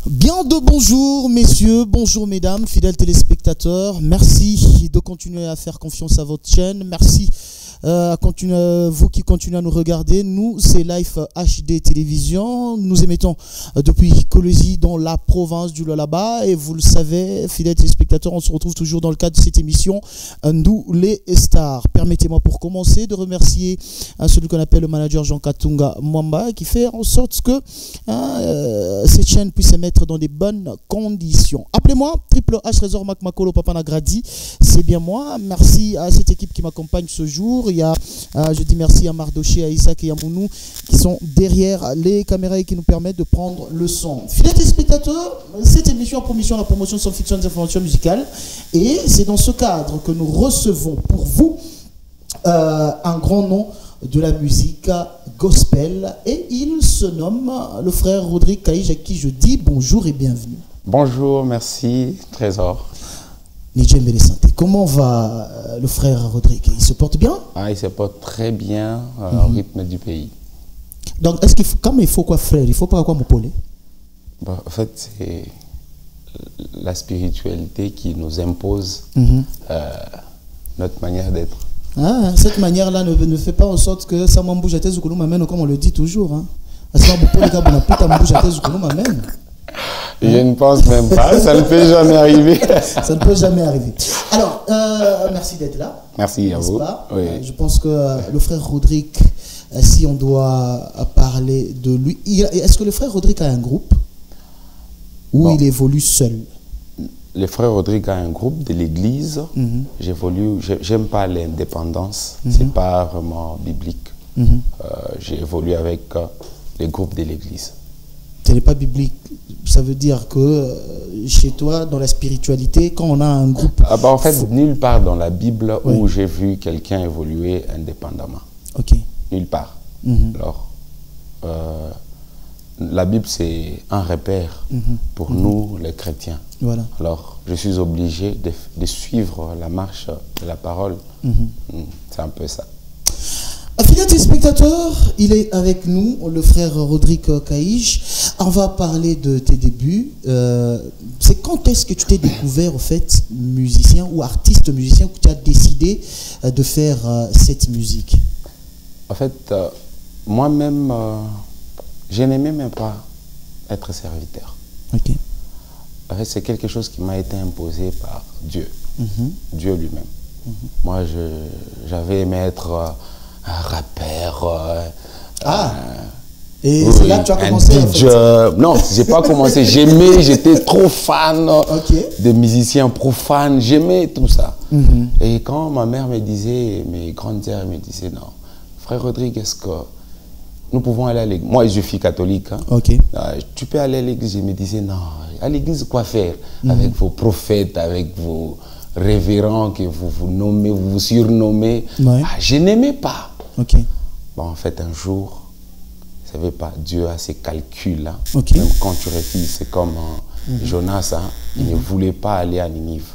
Bien de bonjour messieurs, bonjour mesdames, fidèles téléspectateurs. Merci de continuer à faire confiance à votre chaîne. Merci à vous qui continuez à nous regarder. Nous, c'est Life HD Télévision. Nous émettons depuis Colosi dans la province du Lualaba. Et vous le savez, fidèles téléspectateurs, on se retrouve toujours dans le cadre de cette émission Nous les stars. Permettez-moi pour commencer de remercier celui qu'on appelle le manager Jean Katunga Mwamba qui fait en sorte que cette chaîne puisse se mettre dans des bonnes conditions. Appelez-moi Triple H Trésor Mac Makolo Papa Nagradi, c'est bien moi. Merci à cette équipe qui m'accompagne ce jour. Il y a, je dis merci à Mardoché, à Isaac et à Mounou qui sont derrière les caméras et qui nous permettent de prendre le son. Fidèles téléspectateurs, cette émission a pour mission la promotion de sans-fiction des informations musicales et c'est dans ce cadre que nous recevons pour vous un grand nom de la musique gospel et il se nomme le frère Rodrigue Kaïj à qui je dis bonjour et bienvenue. Bonjour, merci Trésor. Comment va le frère Rodrigue? Il se porte bien? Il se porte très bien au rythme du pays. Donc, est-ce qu'il faut, comme il faut quoi, frère? Il faut pas quoi m'épauler? En fait, c'est la spiritualité qui nous impose notre manière d'être. Cette manière-là ne fait pas en sorte que ça m'embouge à tes oukoulou m'amène, comme on le dit toujours. Je ne pense même pas, ça ne peut jamais arriver. Ça ne peut jamais arriver. Alors, merci d'être là. Merci à vous. Oui. Je pense que le frère Rodrigue, si on doit parler de lui, est-ce que le frère Rodrigue a un groupe ou il évolue seul? Le frère Rodrigue a un groupe de l'église. J'évolue, j'aime pas l'indépendance, c'est pas vraiment biblique. J'ai évolué avec les groupes de l'église. Ce n'est pas biblique. Ça veut dire que chez toi, dans la spiritualité, quand on a un groupe... en fait, nulle part dans la Bible où j'ai vu quelqu'un évoluer indépendamment. Ok. Nulle part. Alors, la Bible, c'est un repère pour nous, les chrétiens. Voilà. Alors, je suis obligé de suivre la marche de la parole. C'est un peu ça. Fidèles téléspectateurs, il est avec nous, le frère Rodrigue Kaïj. On va parler de tes débuts. C'est quand est-ce que tu t'es découvert, en fait, musicien ou artiste musicien, que tu as décidé de faire cette musique? En fait, moi-même, je n'aimais même pas être serviteur. Ok. En fait, c'est quelque chose qui m'a été imposé par Dieu, Dieu lui-même. Moi, j'avais aimé être un rappeur. Et c'est là que tu as commencé en fait. Non, j'ai pas commencé. J'aimais, j'étais trop fan des musiciens profanes. J'aimais tout ça. Et quand ma mère me disait, mes grandes sœurs me disaient, non, frère Rodrigue, est-ce que nous pouvons aller à l'église? Moi, je suis catholique. Tu peux aller à l'église? Je me disais, non, à l'église, quoi faire? Avec vos prophètes, avec vos révérends que vous vous nommez, vous vous surnommez. Je n'aimais pas. Bon, en fait, un jour, vous savez pas, Dieu a ses calculs. Même quand tu refuses, c'est comme Jonas, il ne voulait pas aller à Ninive.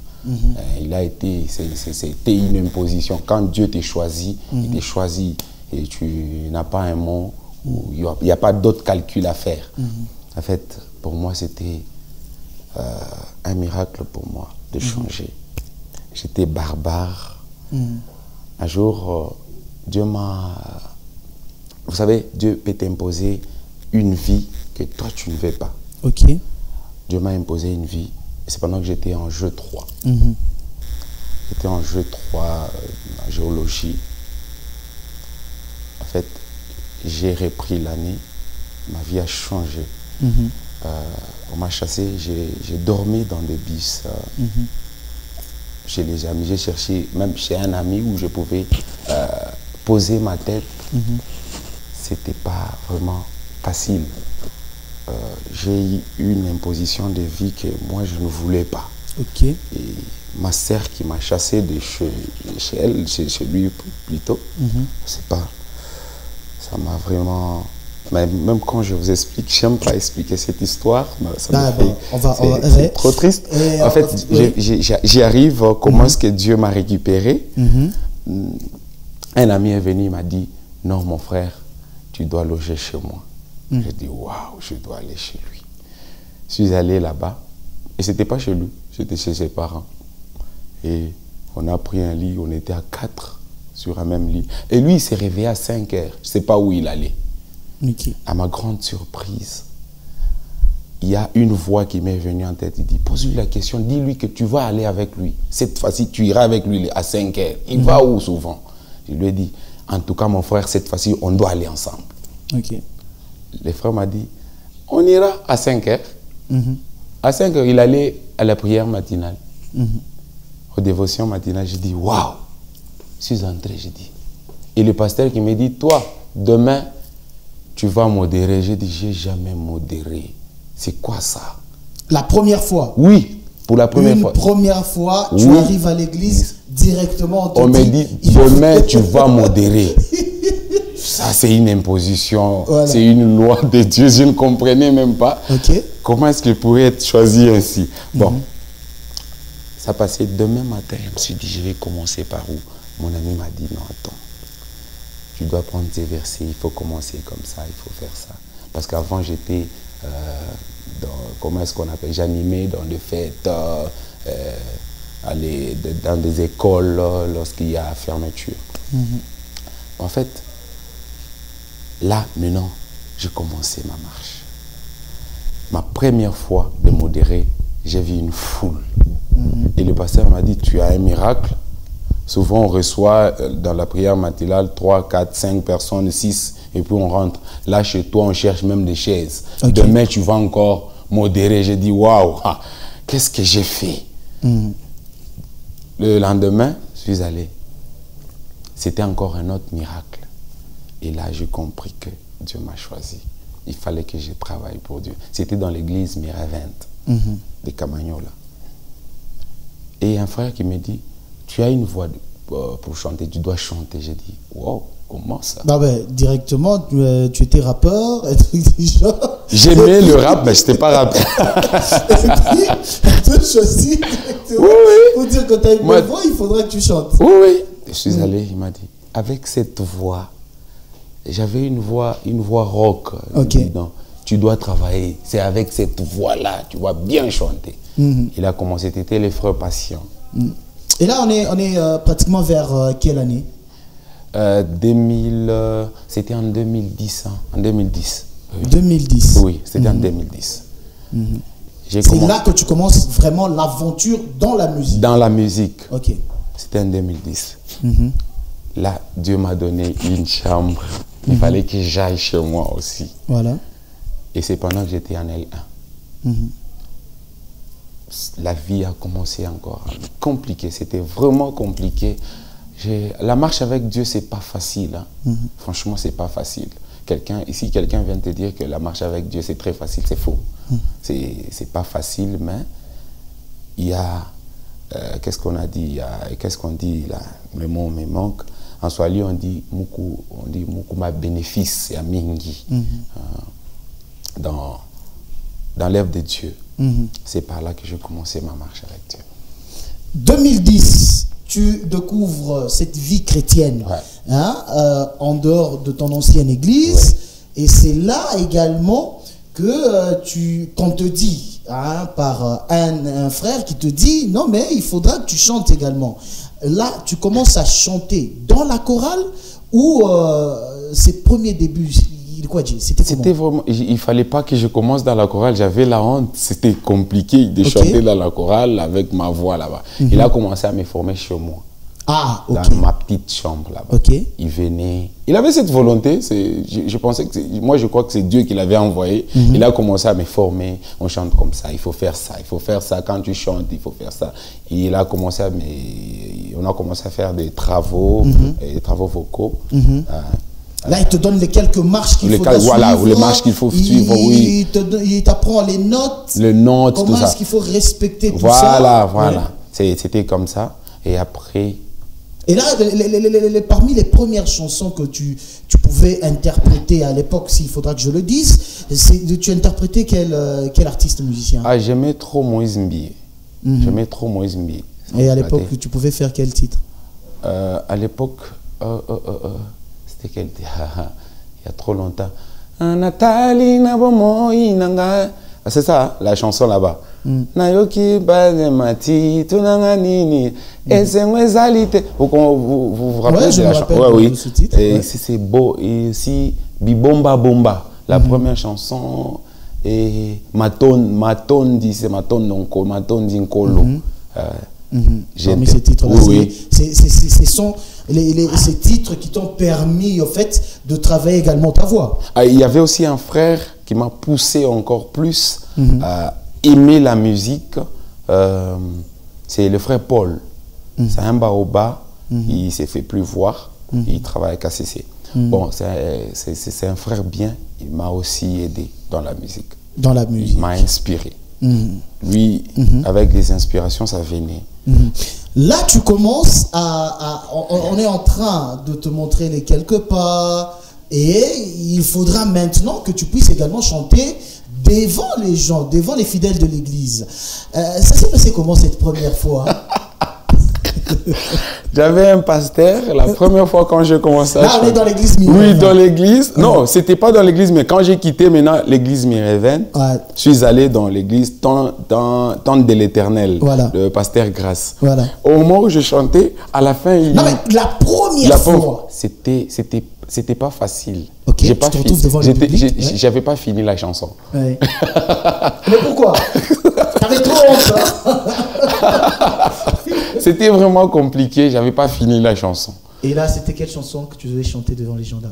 Il a été, c'était une imposition. Quand Dieu t'a choisi, il t'a choisi et tu n'as pas un mot, il n'y a pas d'autre calcul à faire. En fait, pour moi, c'était un miracle pour moi de changer. J'étais barbare. Un jour, Dieu m'a... Vous savez, Dieu peut t'imposer une vie que toi, tu ne veux pas. Dieu m'a imposé une vie. C'est pendant que j'étais en jeu 3. J'étais en jeu 3, en géologie. En fait, j'ai repris l'année. Ma vie a changé. On m'a chassé. J'ai dormi dans des bus. Chez les amis, j'ai cherché, même chez un ami où je pouvais poser ma tête. C'était pas vraiment facile. J'ai eu une imposition de vie que moi je ne voulais pas. Et ma sœur qui m'a chassé de chez elle, chez lui plutôt, c'est pas. Ça m'a vraiment. Même quand je vous explique, j'aime pas expliquer cette histoire. C'est trop triste. En fait, j'y arrive. Comment est-ce que Dieu m'a récupéré? Un ami est venu, il m'a dit, non mon frère, tu dois loger chez moi. J'ai dit, waouh, je dois aller chez lui. Je suis allé là-bas. Et c'était pas chez lui, c'était chez ses parents. Et on a pris un lit, on était à 4 sur un même lit. Et lui, il s'est réveillé à 5 heures. Je ne sais pas où il allait. Okay. À ma grande surprise, il y a une voix qui m'est venue en tête. Il dit, pose-lui la question, dis-lui que tu vas aller avec lui. Cette fois-ci, tu iras avec lui à 5 heures. Il va où souvent? Je lui ai dit, en tout cas, mon frère, cette fois-ci, on doit aller ensemble. Okay. Le frère m'a dit, on ira à 5 heures. À 5 heures, il allait à la prière matinale. Aux dévotions matinales. J'ai dit, waouh! Je suis entré, j'ai dit. Et le pasteur qui me dit, toi, demain, tu vas modérer. J'ai dit, j'ai jamais modéré. C'est quoi ça? La première fois? Oui, pour la première fois. Une première fois, tu arrives à l'église, directement, on me dit, demain, tu vas modérer. Ça, c'est une imposition, voilà. C'est une loi de Dieu. Je ne comprenais même pas. Okay. Comment est-ce qu'il pourrait être choisi ainsi? Bon, ça passait demain matin. Je me suis dit, je vais commencer par où? Mon ami m'a dit, non, attends. Tu dois prendre tes versets, il faut commencer comme ça, il faut faire ça. Parce qu'avant, j'étais comment est-ce qu'on appelle? J'animais dans des fêtes, dans des écoles lorsqu'il y a fermeture. En fait, là, maintenant, j'ai commencé ma marche. Ma première fois de modérer, j'ai vu une foule. Et le pasteur m'a dit, tu as un miracle. Souvent, on reçoit dans la prière matinale 3, 4, 5 personnes, 6, et puis on rentre. Là, chez toi, on cherche même des chaises. Okay. Demain, tu vas encore modérer. J'ai dit, waouh, qu'est-ce que j'ai fait? Le lendemain, je suis allé. C'était encore un autre miracle. Et là, j'ai compris que Dieu m'a choisi. Il fallait que je travaille pour Dieu. C'était dans l'église Miravente de Camagnola. Et un frère qui me dit, tu as une voix pour chanter, tu dois chanter. J'ai dit, wow, comment ça? Bah ouais, directement, tu étais rappeur, j'aimais le rap, mais je n'étais pas rappeur. Tu as choisi directement pour dire que tu as une bonne voix, il faudrait que tu chantes. Oui, oui. Je suis allé, il m'a dit, avec cette voix, j'avais une voix rock. Okay. Dit, non, tu dois travailler. C'est avec cette voix-là, tu vas bien chanter. Il a commencé, c'était les frères patients. Et là, on est pratiquement vers quelle année? C'était en 2010. En 2010. Oui. 2010? Oui, c'était en 2010. C'est là que tu commences vraiment l'aventure dans la musique? Dans la musique. Ok. C'était en 2010. Là, Dieu m'a donné une chambre. Il fallait que j'aille chez moi aussi. Voilà. Et c'est pendant que j'étais en L1. La vie a commencé encore à me compliquer. C'était vraiment compliqué. La marche avec Dieu, c'est pas facile. Hein. Franchement, c'est pas facile. Si quelqu'un vient te dire que la marche avec Dieu, c'est très facile, c'est faux. C'est pas facile, mais il y a... qu'est-ce qu'on a dit? Qu'est-ce qu'on dit là? Le mot me manque. En Swahili, on dit muku ma bénéfice à mingi. Dans l'œuvre de Dieu. C'est par là que j'ai commencé ma marche avec Dieu. 2010, tu découvres cette vie chrétienne, en dehors de ton ancienne église. Et c'est là également que qu'on te dit, par un frère qui te dit, non mais il faudra que tu chantes également. Là, tu commences à chanter dans la chorale ou ses premiers débuts? C'était vraiment, il ne fallait pas que je commence dans la chorale, j'avais la honte, c'était compliqué de chanter dans la chorale avec ma voix là-bas. Il a commencé à me former chez moi, dans ma petite chambre là-bas. Il venait, il avait cette volonté, je pensais que moi je crois que c'est Dieu qui l'avait envoyé. Il a commencé à me former, on chante comme ça, il faut faire ça, quand tu chantes, il faut faire ça. Et il a commencé on a commencé à faire des travaux, des travaux vocaux. Là, il te donne les quelques marches qu'il faut suivre. Voilà, les marches qu'il faut suivre, oui. Il t'apprend les notes. Les notes, tout ça. Comment est-ce qu'il faut respecter tout ça. Voilà. C'était comme ça. Et après... Et là, parmi les premières chansons que tu pouvais interpréter à l'époque, s'il faudra que je le dise, tu interprétais quel artiste musicien? J'aimais trop Moïse Mbie. J'aimais trop Moïse Mbie. Et à l'époque, tu pouvais faire quel titre? À l'époque... il y a trop longtemps. Nathalie Nabomoy Nanga C'est ça, hein, la chanson là-bas. Nayoki Banemati, Tunanganini, Ezengwezalite. Vous vous rappelez de la chanson? Oui, oui. Et c'est beau. Et aussi, Bibomba Bomba, la première chanson. Et Maton dit, c'est Maton Nonko, Maton Dinkolo. Parmi ces titres-là, oui, ce sont ces titres qui t'ont permis, en fait, de travailler également ta voix. Il y avait aussi un frère qui m'a poussé encore plus à aimer la musique. C'est le frère Paul. C'est un baoba. Il s'est fait plus voir. Il travaille avec ACC. Bon, c'est un frère bien. Il m'a aussi aidé dans la musique. Dans la musique. Il m'a inspiré. Lui, avec des inspirations, ça venait. Là, tu commences on est en train de te montrer les quelques pas. Et il faudra maintenant que tu puisses également chanter devant les gens, devant les fidèles de l'église. Ça s'est passé comment cette première fois? J'avais un pasteur, la première fois quand j'ai commencé à chanter. Là, on est dans l'église Mireven. Oui, dans l'église. Non, c'était pas dans l'église, mais quand j'ai quitté maintenant l'église Mireven, je suis allé dans l'église Tente de l'Éternel, le pasteur Grasse. Au moment où je chantais, à la fin, non, mais la première fois, c'était pas facile. Okay, j'ai pas j'avais pas fini la chanson. Ouais. Mais pourquoi? T'avais trop honte, hein? C'était vraiment compliqué, j'avais pas fini la chanson. Et là, c'était quelle chanson que tu devais chanter devant les gens là?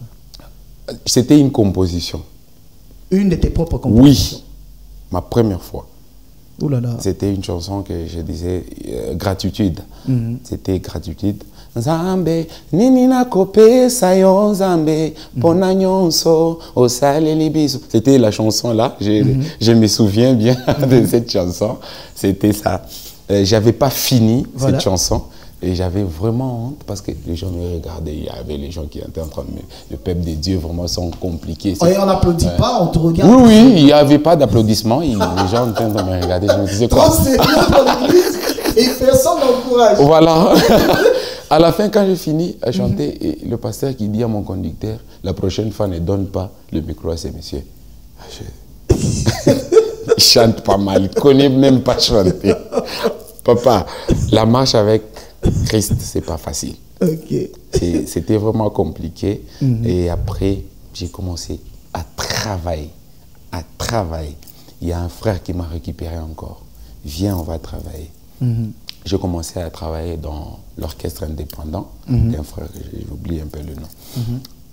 C'était une composition. Une de tes propres compositions? Oui, ma première fois. Ouh là là. C'était une chanson que je disais gratitude. C'était gratitude. Nzambe nini nakope sayo nzambe pona nyonso osaleli biso. C'était la chanson là, je me souviens bien de cette chanson. C'était ça. J'avais pas fini cette chanson et j'avais vraiment honte parce que les gens me regardaient. Il y avait les gens qui étaient en train de le peuple de Dieu vraiment sont compliqués. Et on n'applaudit pas, on te regarde. Oui, oui, il n'y avait pas d'applaudissements. Les gens étaient en train de me regarder. Je me disais quoi? C'est bien dans l'église et personne n'encourage. Voilà. À la fin, quand j'ai fini à chanter, et le pasteur qui dit à mon conducteur, la prochaine fois ne donne pas le micro à ces messieurs. Il chante pas mal, il ne connaît même pas chanter. Papa, la marche avec Christ, c'est pas facile. C'était vraiment compliqué. Et après, j'ai commencé à travailler. Il y a un frère qui m'a récupéré encore. Viens, on va travailler. J'ai commencé à travailler dans l'orchestre indépendant. Un frère, j'oublie un peu le nom.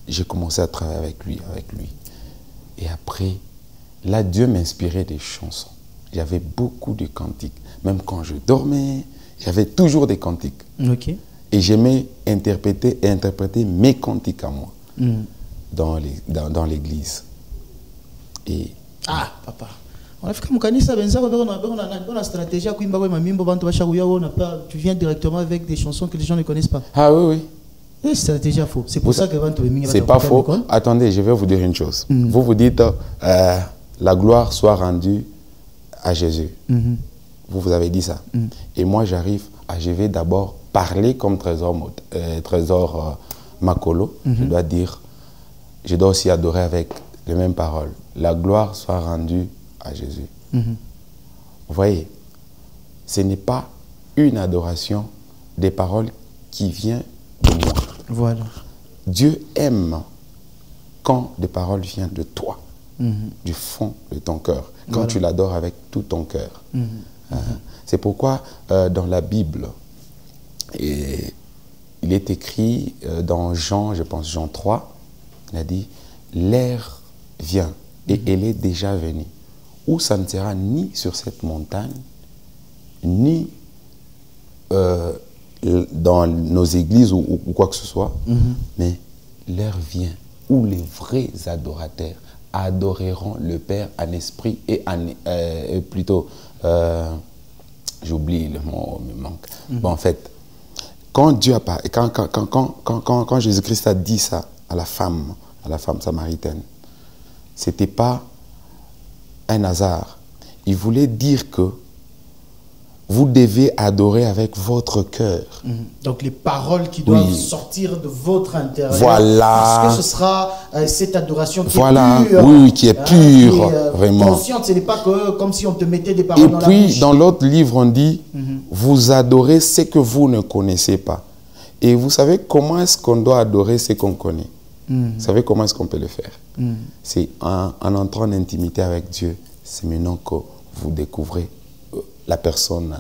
J'ai commencé à travailler avec lui. Et après, là, Dieu m'inspirait des chansons. J'avais beaucoup de cantiques. Même quand je dormais, j'avais toujours des cantiques. Et j'aimais interpréter mes cantiques à moi dans l'église. Et ah, papa. Tu viens directement avec des chansons que les gens ne connaissent pas. Ah oui, oui. C'est stratégie faux. C'est pour ça que c'est pas faux. Attendez, je vais vous dire une chose. Vous dites la gloire soit rendue à Jésus. Vous avez dit ça. Et moi, j'arrive je vais d'abord parler comme Trésor Makolo. Je dois aussi adorer avec les mêmes paroles. La gloire soit rendue à Jésus. Vous voyez, ce n'est pas une adoration des paroles qui viennent de moi. Voilà. Dieu aime quand des paroles viennent de toi, du fond de ton cœur, quand tu l'adores avec tout ton cœur. C'est pourquoi dans la Bible, il est écrit dans Jean, je pense Jean 3, il a dit, l'heure vient et elle est déjà venue, où ça ne sera ni sur cette montagne, ni dans nos églises ou quoi que ce soit, mais l'heure vient où les vrais adorateurs adoreront le Père en esprit et plutôt, j'oublie le mot, il me manque. Bon, en fait, quand Dieu a parlé, quand Jésus-Christ a dit ça à la femme samaritaine, c'était pas un hasard. Il voulait dire que vous devez adorer avec votre cœur. Donc les paroles qui doivent sortir de votre intérieur. Voilà. Parce que ce sera cette adoration qui est pure. Oui, qui est pure, vraiment. Consciente, ce n'est pas que, comme si on te mettait des paroles dans la bouche. Et puis, dans l'autre livre, on dit, vous adorez ce que vous ne connaissez pas. Et vous savez comment est-ce qu'on doit adorer ce qu'on connaît? Vous savez comment est-ce qu'on peut le faire? C'est en entrant en intimité avec Dieu. C'est maintenant que vous découvrez la personne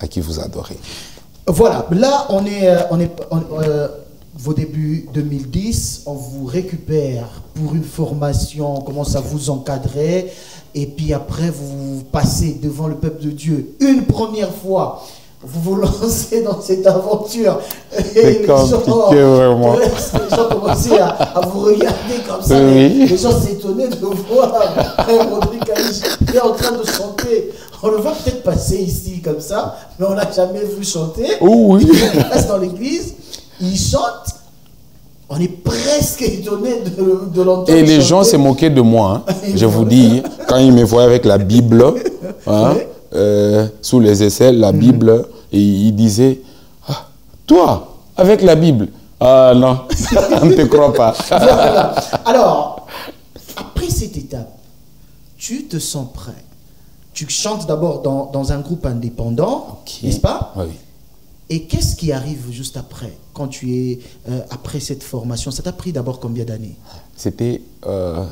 à qui vous adorez. Voilà, là on est vos débuts 2010, on vous récupère pour une formation, on commence à vous encadrer, et puis après vous passez devant le peuple de Dieu une première fois. Vous vous lancez dans cette aventure. C'est compliqué, vraiment. Les gens commençaient à vous regarder comme ça. Oui. Les gens s'étonnaient de voir Rodrigue Caïch qui est en train de chanter. On le voit peut-être passer ici comme ça, mais on l'a jamais vu chanter. Oh oui. Il reste dans l'église, il chante. On est presque étonné de l'entendre. Et les gens se moquaient de moi. Hein. Je vous dis, quand ils me voyaient avec la Bible, hein, sous les aisselles, la Bible, et ils disaient, ah, toi, avec la Bible. Ah non, on ne te croit pas. Voilà. Alors, après cette étape, tu te sens prêt. Tu chantes d'abord dans un groupe indépendant, n'est-ce pas? Oui. Et qu'est-ce qui arrive juste après, quand tu es après cette formation? Ça t'a pris d'abord combien d'années? C'était,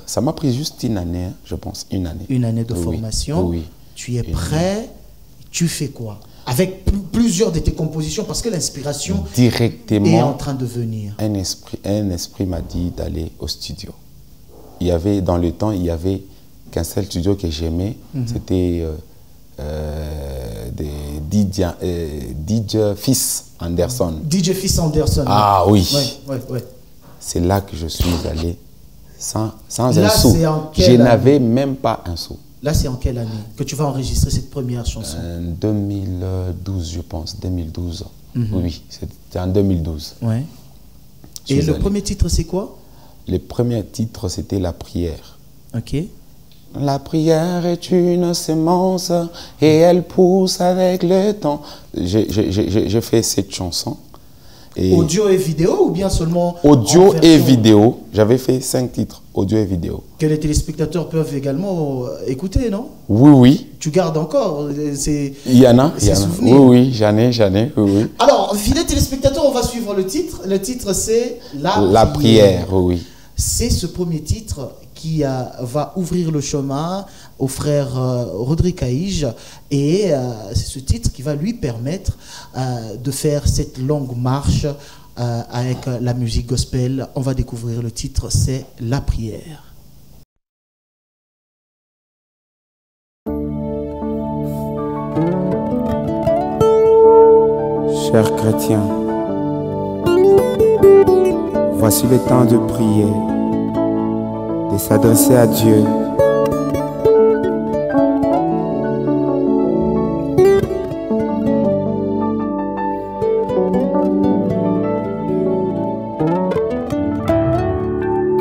ça m'a pris juste une année, hein, je pense, une année. Une année de formation. Oui. Tu es prêt, tu fais quoi? Avec plusieurs de tes compositions, parce que l'inspiration directement est en train de venir. Un esprit m'a dit d'aller au studio. Il y avait, dans le temps, il n'y avait qu'un seul studio que j'aimais, c'était DJ Fils Anderson. DJ Fils Anderson. Ah oui. Ouais. C'est là que je suis allé sans là, un sou. Je n'avais même pas un sou. Là, c'est en quelle année que tu vas enregistrer cette première chanson? 2012, je pense. 2012. Oui, c'était en 2012. Ouais. Et le premier titre, c'est quoi? Le premier titre, c'était La prière. Ok. La prière est une semence et elle pousse avec le temps. J'ai fait cette chanson. Et audio et vidéo ou bien seulement audio et vidéo. J'avais fait 5 titres, audio et vidéo. Que les téléspectateurs peuvent également écouter, non? Oui, oui. Tu gardes encore il y en a. Oui, j'en ai. Oui. Alors, fidèles téléspectateurs, on va suivre le titre. Le titre, c'est La prière, oui. C'est ce premier titre qui va ouvrir le chemin au frère Rodrigue Caïch, et c'est ce titre qui va lui permettre de faire cette longue marche avec la musique gospel. On va découvrir le titre, c'est La prière. Chers chrétiens, voici le temps de prier, de s'adresser à Dieu.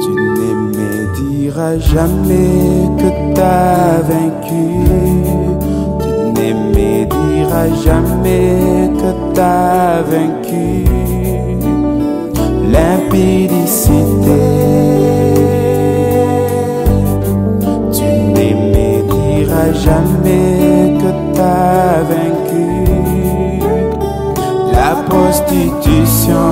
Tu ne me diras jamais que t'as vaincu. Tu ne me diras jamais que t'as vaincu l'impudicité. Tu ne me diras jamais que t'as vaincu la prostitution.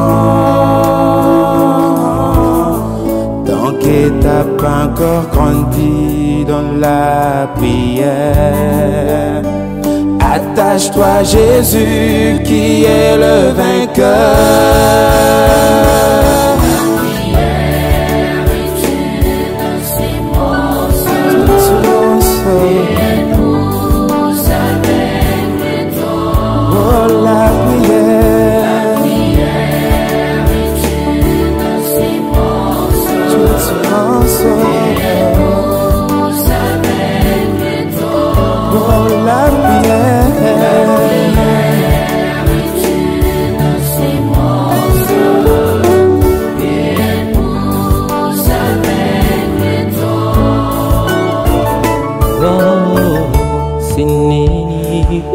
Tant que t'as pas encore grandi dans la prière, attache-toi à Jésus qui est le vainqueur.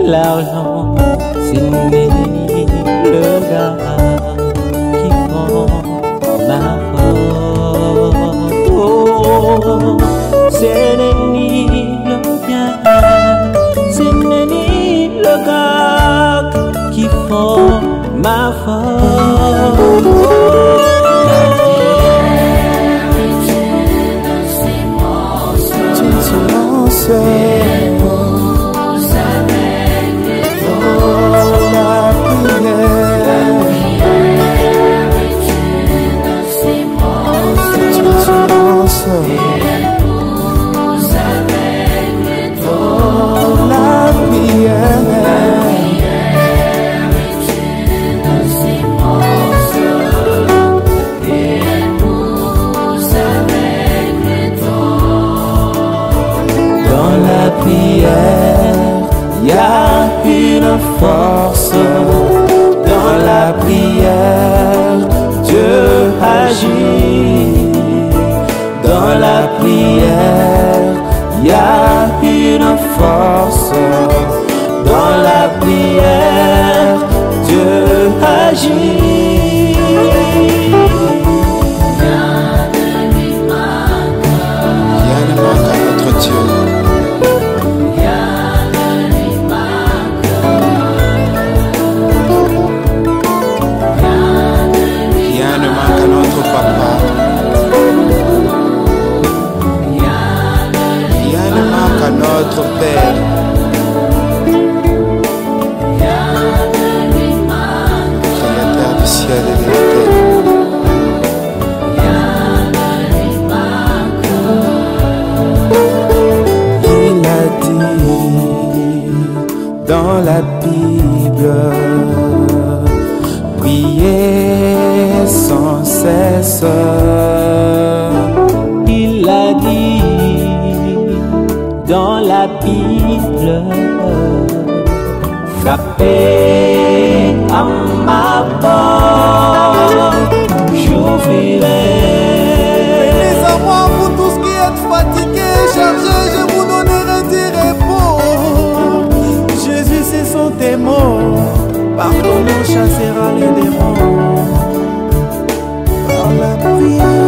l'argent, ce n'est ni le gars qui prend ma force. Oh, ce n'est ni le bien, ce n'est ni le gars qui font ma force. Il y a une force dans la prière, Dieu agit. Dans la prière, il y a une force dans la prière, Dieu agit. Rien ne manque à notre Dieu. Notre Père, Créateur du ciel et de la terre. Il a dit dans la Bible, priez sans cesse. Il a dit dans la Bible, frappez à ma porte, j'ouvrirai. Venez à moi, vous tous qui êtes fatigués, chargés, je vous donnerai du repos. Jésus, ce sont tes mots, par ton nom chassera les démons. Par la prière.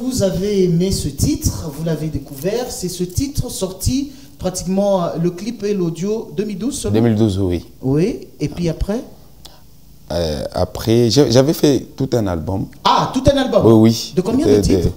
Vous avez aimé ce titre, vous l'avez découvert, c'est ce titre sorti pratiquement le clip et l'audio 2012 seulement. 2012, oui. Oui, et puis après après, j'avais fait tout un album. Ah, tout un album? Oui, oui. De combien de titres?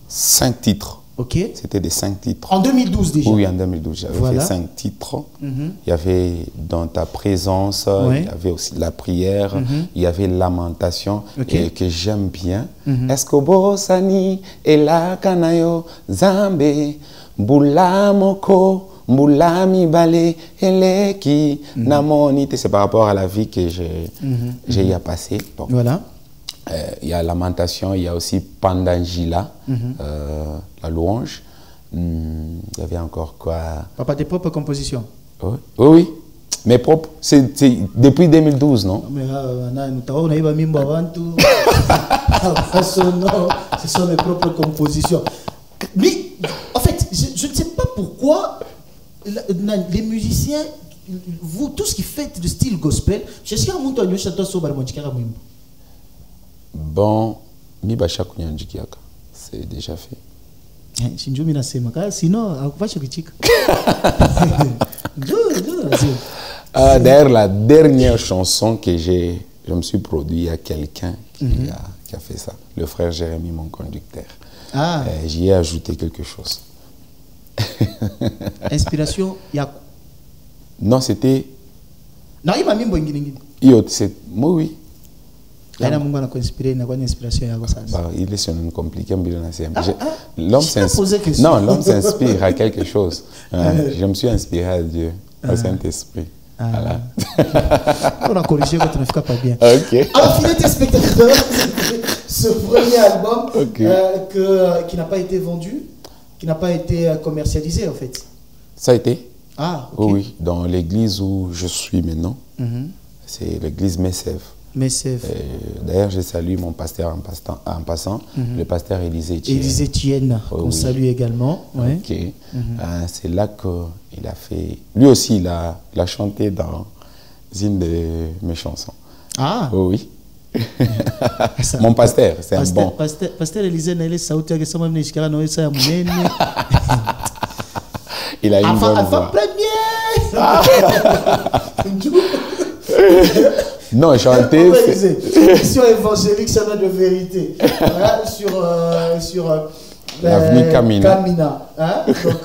5 titres. Ok. C'était des 5 titres. En 2012 déjà? Oui, en 2012. J'avais fait 5 titres. Il y avait Dans ta présence, il y avait aussi La prière, il y avait Lamentation, que j'aime bien. Est-ce que Bosani et la Kanayo Zambe Mbula Moko Mbula Mibale Eleki Namonite? C'est par rapport à la vie que j'ai y à passer. Bon. Voilà. Il y a Lamentation, il y a aussi Pandangila, la louange. Il y avait encore quoi? Papa, tes propres compositions? Oui, oui, oui. Mes propres. C'est depuis 2012, non? Mais ce sont mes propres compositions. Mais, en fait, je ne sais pas pourquoi les musiciens, vous, tout ce qui fait de style gospel, je sais bon, c'est déjà fait. D'ailleurs, la dernière chanson que je me suis produit, il y a quelqu'un qui a fait ça. Le frère Jérémy, mon conducteur. J'y ai ajouté quelque chose. Inspiration, Yaku. Non, c'était... Non, il m'a mis Boingini. C'est... Moi, oui. Il a inspiré, il a une inspiration. Il est sur une compliquée. L'homme s'inspire à quelque chose. Je me suis inspiré à Dieu, au Saint-Esprit. Voilà. On a corrigé votre ne pas bien. Ok. Alors, fidèles téléspectateurs, ce premier album qui n'a pas été vendu, qui n'a pas été commercialisé en fait. Ça a été? Ah, ok. Oui, dans l'église où je suis maintenant. C'est l'église Messev. D'ailleurs, je salue mon pasteur en passant, le pasteur Élisée Etienne. Élisée Etienne, qu'on salue également. Ouais. Ok. C'est là qu'il a fait... Lui aussi, il a chanté dans une de mes chansons. Ah. Oui. Mon pasteur, c'est un bon. Pasteur Élisée, il a une bonne voix. Non, chanter. Mission évangélique, ça va de vérité. Voilà, sur l'avenue Camina. Hein? Donc,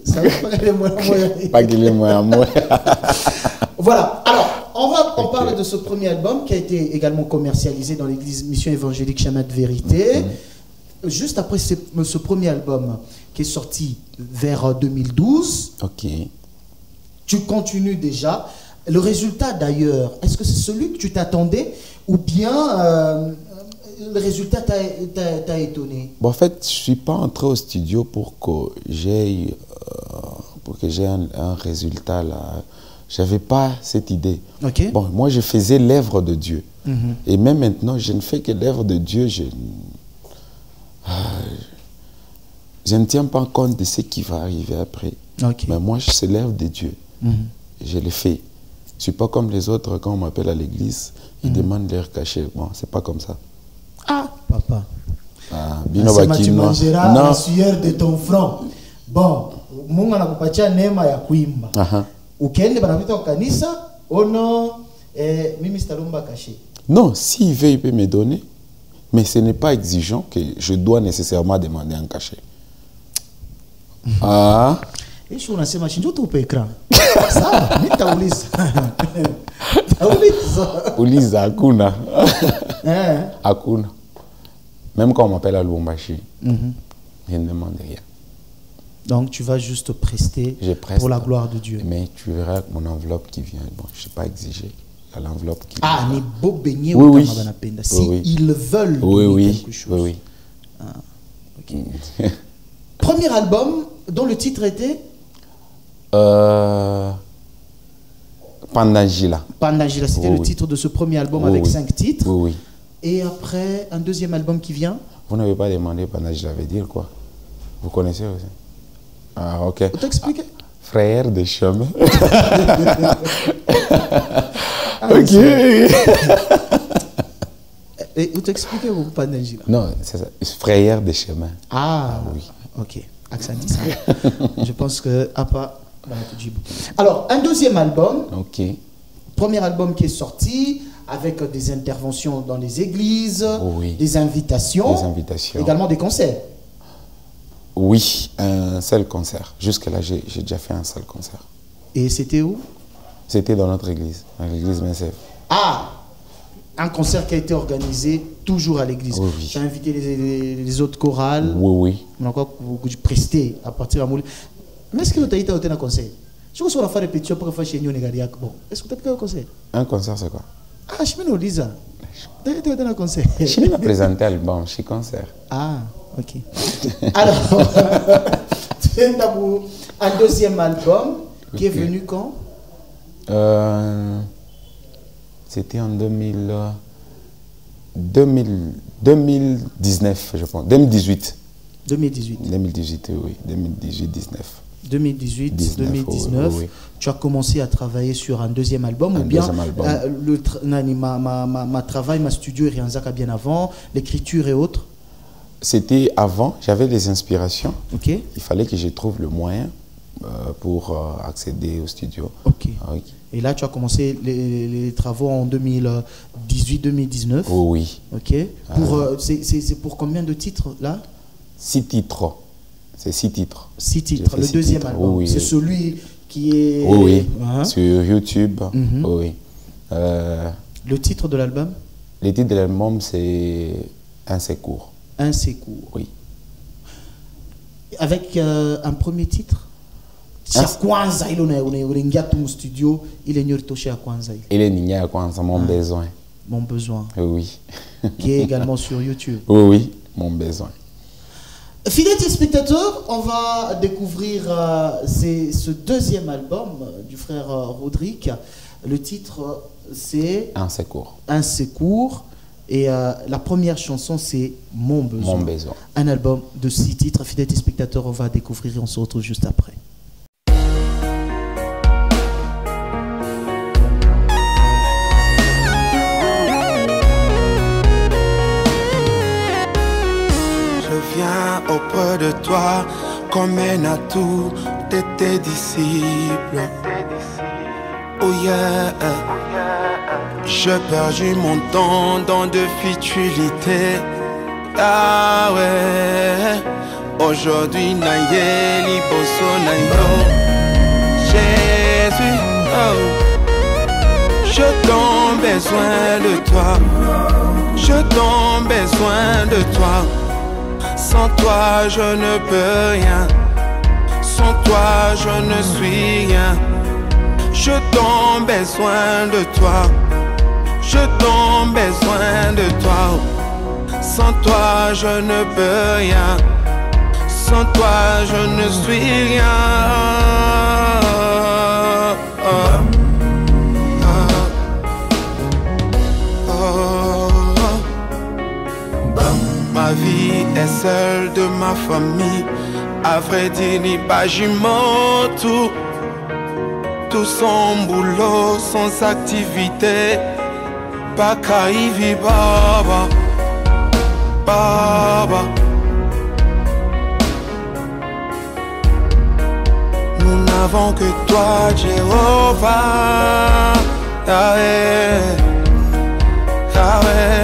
ça va pas qu'il est moins. Voilà. Alors, on parle de ce premier album qui a été également commercialisé dans l'église Mission évangélique Chemin de Vérité. Juste après ce premier album qui est sorti vers 2012. Ok. Tu continues déjà. Le résultat d'ailleurs, est-ce que c'est celui que tu t'attendais ou bien le résultat t'a étonné? Bon, en fait, je ne suis pas entré au studio pour que j'ai un résultat là. Je n'avais pas cette idée. Okay. Bon, moi, je faisais l'œuvre de Dieu. Et même maintenant, je ne fais que l'œuvre de Dieu. Je ne tiens pas compte de ce qui va arriver après. Okay. Mais moi, c'est l'œuvre de Dieu. Je le fais. Je ne suis pas comme les autres, quand on m'appelle à l'église, ils demandent leur cachet. Bon, c'est pas comme ça. Ah, papa. Tu mangeras la sueur de ton front. Bon, Mungu anakupatia neema ya kuimba. Ukiende banapita kwa kanisa, ono mimi sitalomba cachet. Non, s'il veut, il peut me donner. Mais ce n'est pas exigeant que je dois nécessairement demander un cachet. Et je suis en tu peux écran. Ça, mais t'aulises. Ulize Akuna. Akuna. Même quand on m'appelle à Lubumbashi, je ne demande rien. Donc tu vas juste prester pour la gloire de Dieu. Mais tu verras mon enveloppe qui vient. Bon, je ne suis pas exigé. Il y a l'enveloppe qui vient. Ah, mais beau beignet au Kamabanapenda. Si ils veulent donner quelque chose. Oui. Okay. Premier album dont le titre était Pandangila. Pandangila, c'était le titre de ce premier album avec 5 titres. Oui. Et après, un deuxième album qui vient. Vous n'avez pas demandé Pandangila veut dire quoi? Vous connaissez aussi? Ah, ok. Vous t'expliquez? Frère de chemin. Ok. Et vous t'expliquez ou Pandangila? Non, c'est ça. Frère de chemin. Ah, oui. Ok. Je pense que alors, un deuxième album. Ok. Premier album qui est sorti avec des interventions dans les églises, des invitations, également des concerts. Oui, un seul concert. Jusque-là, j'ai déjà fait un seul concert. Et c'était où? C'était dans notre église, dans l'église Messev. Ah, un concert qui a été organisé toujours à l'église. Oui. Tu as invité les autres chorales. Oui. On a encore presté à partir de la. Mais est-ce que tu as été au concert? Je pense qu'on va faire répétition pour faire chez nous. Bon, est-ce que tu as été au concert? Un concert, c'est quoi? Ah, je me dis ça. Tu as été au concert? Je vais me présenter à l'album, je suis concert. Ah, ok. Alors, tu as un deuxième album qui est venu quand? C'était en 2019, je pense. 2018. 2018, oui. 2019, oui. Tu as commencé à travailler sur un deuxième album ou bien ma travail, ma studio et Rianzaka bien avant, l'écriture et autres? C'était avant, j'avais des inspirations. Ok. Il fallait que je trouve le moyen pour accéder au studio. Ok. Et là, tu as commencé les travaux en 2018-2019. Oui. Ok. C'est pour combien de titres là? 6 titres. C'est 6 titres. 6 titres. Le deuxième album. Oui, c'est celui qui est... Oui, sur YouTube. Oui. Le titre de l'album? Le titre de l'album, c'est Un secours. Un secours. Oui. Avec un premier titre? Kwanza, il est au studio, il est à Kwanza. Il est Ninya Kwanza, mon besoin. Mon besoin. Oui. Qui est également sur YouTube. Oui, mon besoin. Fidèles téléspectateurs, on va découvrir ce deuxième album du frère Rodrigue. Le titre, c'est Un secours. Un secours. Et la première chanson, c'est Mon besoin. Mon besoin. Un album de 6 titres. Fidèles téléspectateurs, on va découvrir et on se retrouve juste après. Auprès de toi, comme un atout de tes disciples. Oh yeah, j'ai perdu mon temps dans de futilité. Ah ouais, aujourd'hui naïe, liboso naïno. Jésus, oh, je t'en besoin de toi. Je t'en besoin de toi. Sans toi je ne peux rien, sans toi je ne suis rien. Je t'en besoin de toi, je t'en besoin de toi. Sans toi je ne peux rien, sans toi je ne suis rien. Ma vie est celle de ma famille. À vrai dire, ni pas j'y tout. Tout son boulot, sans activité. Pas qu'à y vivre, baba. Baba. Nous n'avons que toi, Jéhovah. Yahweh. Yahweh.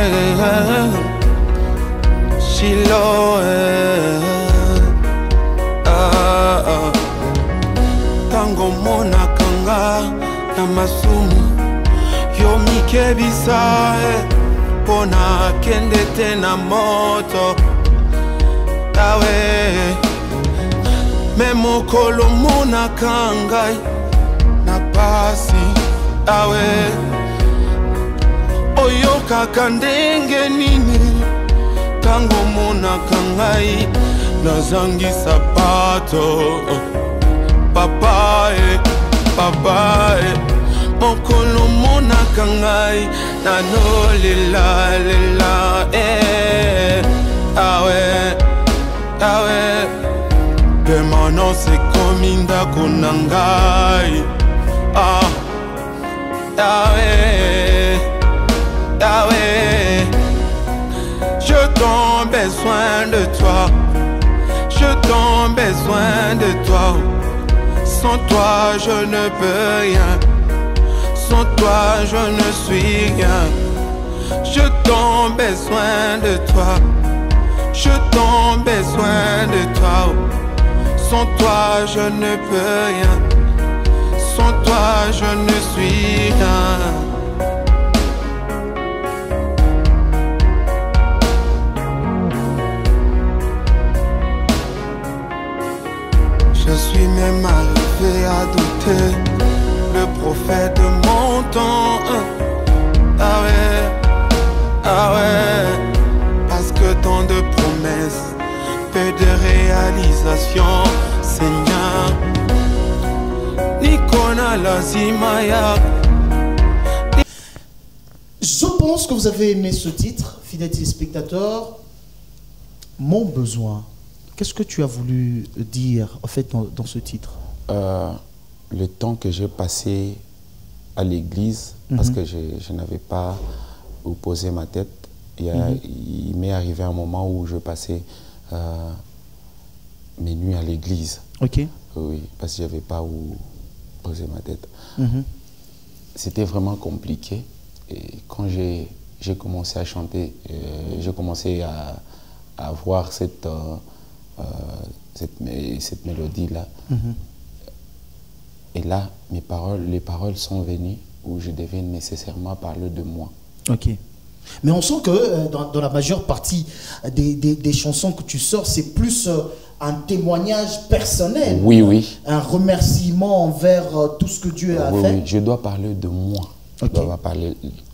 Tango mona kanga na masumu yo mikebisa pona kende tena moto tawe memokolo mona kanga na pasi tawe oyoka kandenge nini tango mona kangai nazangi sapato papa papa mokolo mona kangai nano lela lela awe awe permanent c'est comme inda konangai ah awe awe. Je t'en besoin de toi, je t'en besoin de toi. Sans toi je ne peux rien, sans toi je ne suis rien. Je t'en besoin de toi, je t'en besoin de toi. Sans toi je ne peux rien, sans toi je ne suis rien. Je suis même arrivé à douter, le prophète de mon temps. Ah ouais, parce que tant de promesses, peu de réalisations, Seigneur. Nikona lazimaya. Je pense que vous avez aimé ce titre, fidèles téléspectateurs. Mon besoin. Qu'est-ce que tu as voulu dire en fait dans ce titre? Le temps que j'ai passé à l'église, parce que je n'avais pas où poser ma tête, il m'est arrivé un moment où je passais mes nuits à l'église. Ok. Oui, parce que je n'avais pas où poser ma tête. C'était vraiment compliqué. Et quand j'ai commencé à chanter, j'ai commencé à avoir cette cette mélodie-là. Et là, les paroles sont venues où je devais nécessairement parler de moi. Ok. Mais on sent que dans la majeure partie des chansons que tu sors, c'est plus un témoignage personnel. Oui, oui. Un remerciement envers tout ce que Dieu a fait. Oui, je dois parler de moi. Okay. Je ne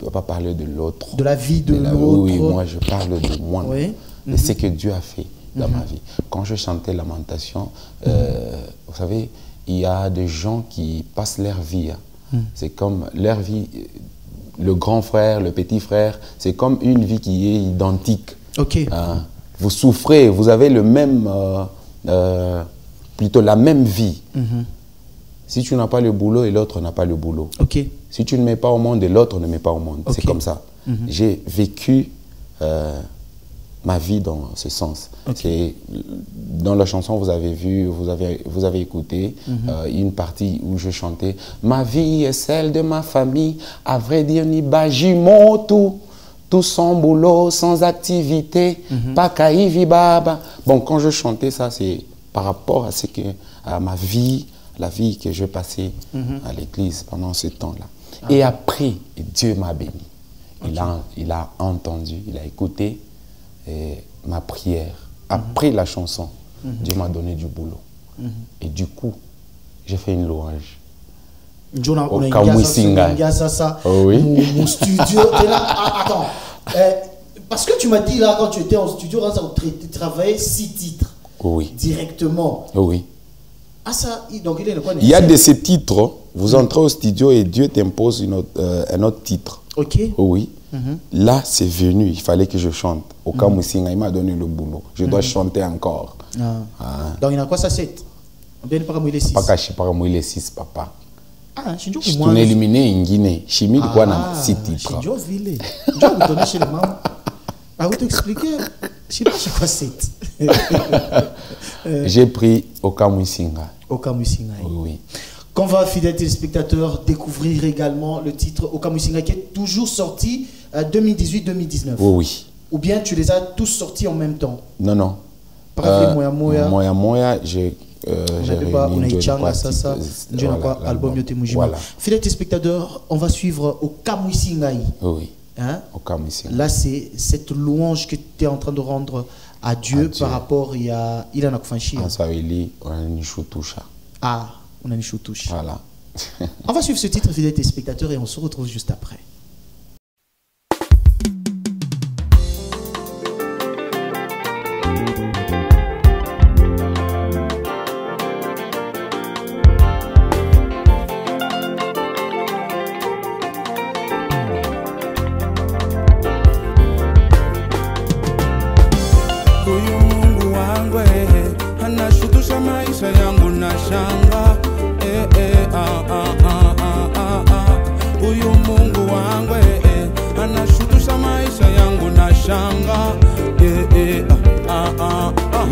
dois pas parler de l'autre. De la vie de l'autre. Oui, moi je parle de moi. Oui. De ce que Dieu a fait dans ma vie. Quand je chantais Lamentation, vous savez, il y a des gens qui passent leur vie. C'est comme leur vie, le grand frère, le petit frère, c'est comme une vie qui est identique. Ok. Vous souffrez, vous avez le même, plutôt la même vie. Si tu n'as pas le boulot et l'autre n'a pas le boulot. Ok. Si tu ne mets pas au monde et l'autre ne met pas au monde. Okay. C'est comme ça. J'ai vécu ma vie dans ce sens. Okay. Dans la chanson, vous avez vu, vous avez écouté une partie où je chantais « Ma vie est celle de ma famille, à vrai dire, ni bajimo tout sans boulot, sans activité, pas kaivi baba ». Bon, quand je chantais ça, c'est par rapport à ma vie, la vie que je passais à l'église pendant ce temps-là. Et après, Dieu m'a béni. Il a entendu, il a écouté ma prière. Après la chanson, Dieu m'a donné du boulot. Et du coup, j'ai fait une louange. Au Kamwisinga. Mon studio. Attends. Parce que tu m'as dit là, quand tu étais en studio, tu travaillais 6 titres. Oui. Directement. Oui. Ah ça, donc il y a de ces titres, vous entrez au studio et Dieu t'impose un autre titre. Ok. Oui. Là, c'est venu, il fallait que je chante. Au Kamwisinga, il m'a donné le boulot. Je dois chanter encore. Donc il y en a quoi ça, 7? Bien pas il est 6. Pas caché par moi, il est 6, papa. Ah, je suis éliminé en Guinée. Chimie, quoi, dans 6 titres. Je suis villé. Je vais vous donner chez les mamans. À vous t'expliquer. Je sais pas c'est quoi 7. J'ai pris au Kamwisinga. Au Kamwisinga. Oui. Qu'on va, fidèles téléspectateurs, découvrir également le titre au Kamwisinga qui est toujours sorti 2018-2019. Oui. Ou bien tu les as tous sortis en même temps? Non, non. Moya Moya. Moya, j'ai Voilà. Fidèles téléspectateurs, on va suivre au Kamwisinga. Oui. Hein? Au Kamwisinga. Là, c'est cette louange que tu es en train de rendre à Dieu par rapport à il en a confié. En Swahili, on a une choutoucha. Ah, on a une choutouche. Voilà. On va suivre ce titre, fidèles téléspectateurs, et on se retrouve juste après.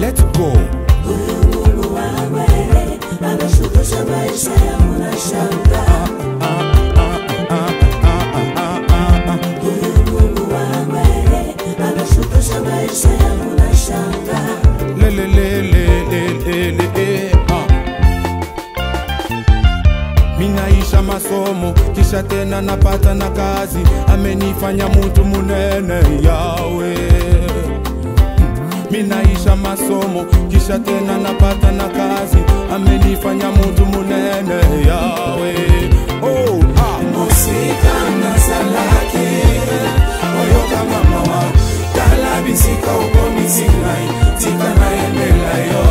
Let's go. Minaisha masomo kisha tena napata na kazi, amenifanya mtu munene yawe. Minaisha masomo kisha tena napata na kazi, amenifanya mtu munene yawe. Oh, musika na salaki oyo kama mawa talabisika uko misingai tika na emela yo.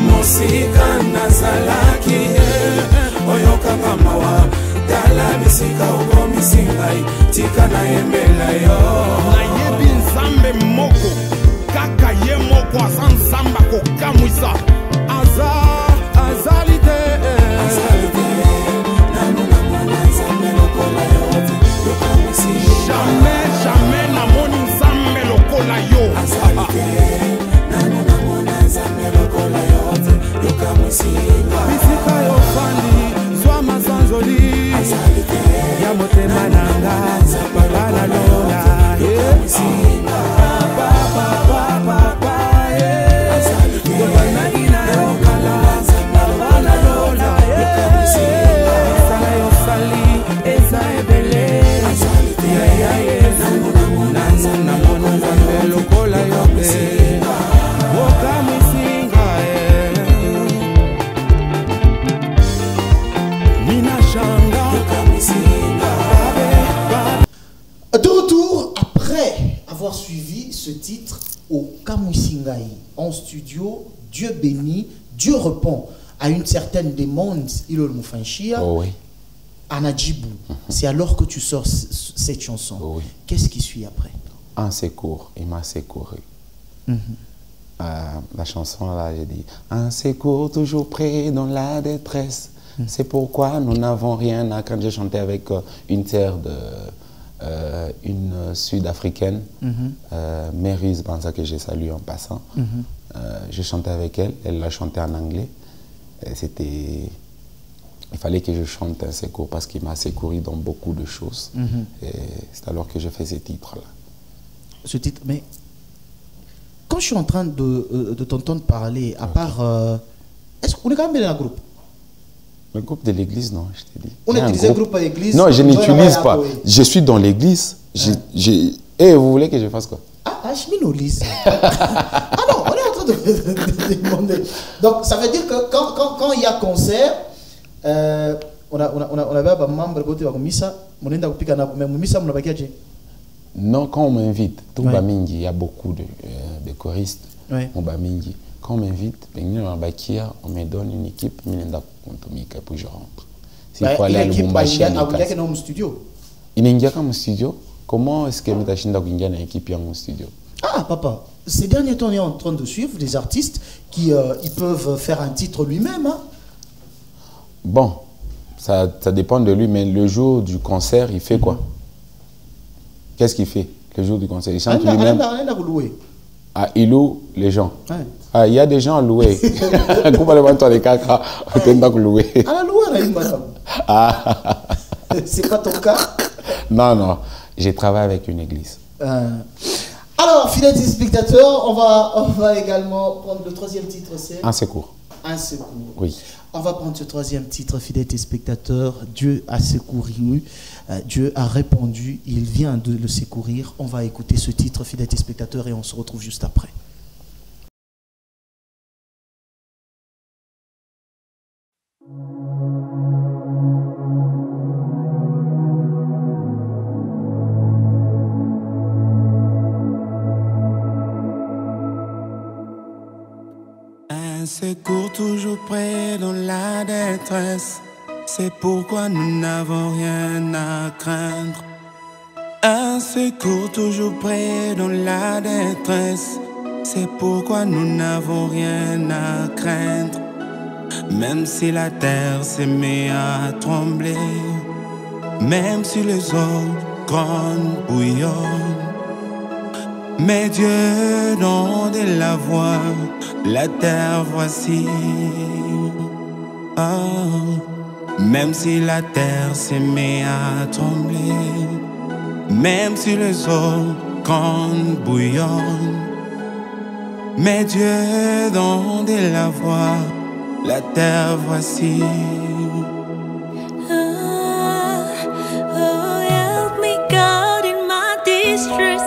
Musika na salaki oyo kama mawa talabisika uko misingai tika na emela yo. Na yebi nzambe moko kaka ye moko asansamba ko kamwisa azalite nanu na mwana nzambe lokola yo. Jamais, jamais na namona nzambe lokola yo te okamwisinga mina shanga De retour après avoir suivi ce titre au Kamwisingaï en studio, Dieu bénit, Dieu répond à une certaine demande, Ilol Moufanchia, Oh oui. Anadjibou. C'est alors que tu sors cette chanson. Oh oui. Qu'est-ce qui suit après? Un secours, il m'a secouru. La chanson là, j'ai dit un secours toujours prêt dans la détresse. C'est pourquoi nous n'avons rien à craindre. J'ai chanté avec une sœur de une sud-africaine, Méruse Banza, que j'ai salué en passant. J'ai chanté avec elle, elle l'a chanté en anglais. Il fallait que je chante un secours parce qu'il m'a secouru dans beaucoup de choses. Et c'est alors que je fais ce titre-là. Ce titre, mais quand je suis en train de t'entendre parler, à part... est-ce qu'on est quand même dans un groupe? Le groupe de l'église, non, je t'ai dit. On utilise le groupe à l'église? Non, je n'utilise pas. Je suis dans l'église. Et vous voulez que je fasse quoi? Ah, je suis lise. Ah non, on est en train de demander. Donc, ça veut dire que quand il y a concert, on avait un membre de Missa, non, quand on m'invite, tout Bamingi, il y a beaucoup de choristes. Bamingi. Quand on m'invite, on me donne une équipe, puis je rentre. S'il faut aller à Lubumbashi, il y a un studio. Comment est-ce que tu as une équipe dans mon studio? Ah, papa, ces derniers temps, on est en train de suivre des artistes qui ils peuvent faire un titre lui-même. Hein? Bon, ça dépend de lui, mais le jour du concert, il fait quoi? Qu'est-ce qu'il fait le jour du concert? Il chante lui-même. Ah, il loue les gens. Ah, il y a des gens loués. C'est pas ton cas? Non, non. J'ai travaillé avec une église. Alors, fidèles spectateurs, on va également prendre le troisième titre, c'est Un secours. Un secours. Oui. On va prendre ce troisième titre, fidèles spectateurs. Dieu a secouru, Dieu a répondu, il vient de le secourir. On va écouter ce titre, fidèles spectateurs, et on se retrouve juste après. Un secours toujours près dans la détresse, c'est pourquoi nous n'avons rien à craindre. Un secours toujours près dans la détresse, c'est pourquoi nous n'avons rien à craindre. Même si la terre se met à trembler, même si les eaux grandes bouillonnent, mais Dieu donne de la voix, la terre voici. Oh. Même si la terre se met à trembler, même si les eaux grandes bouillonnent, mais Dieu donne de la voix, la terre voici. Oh, help me God in my distress.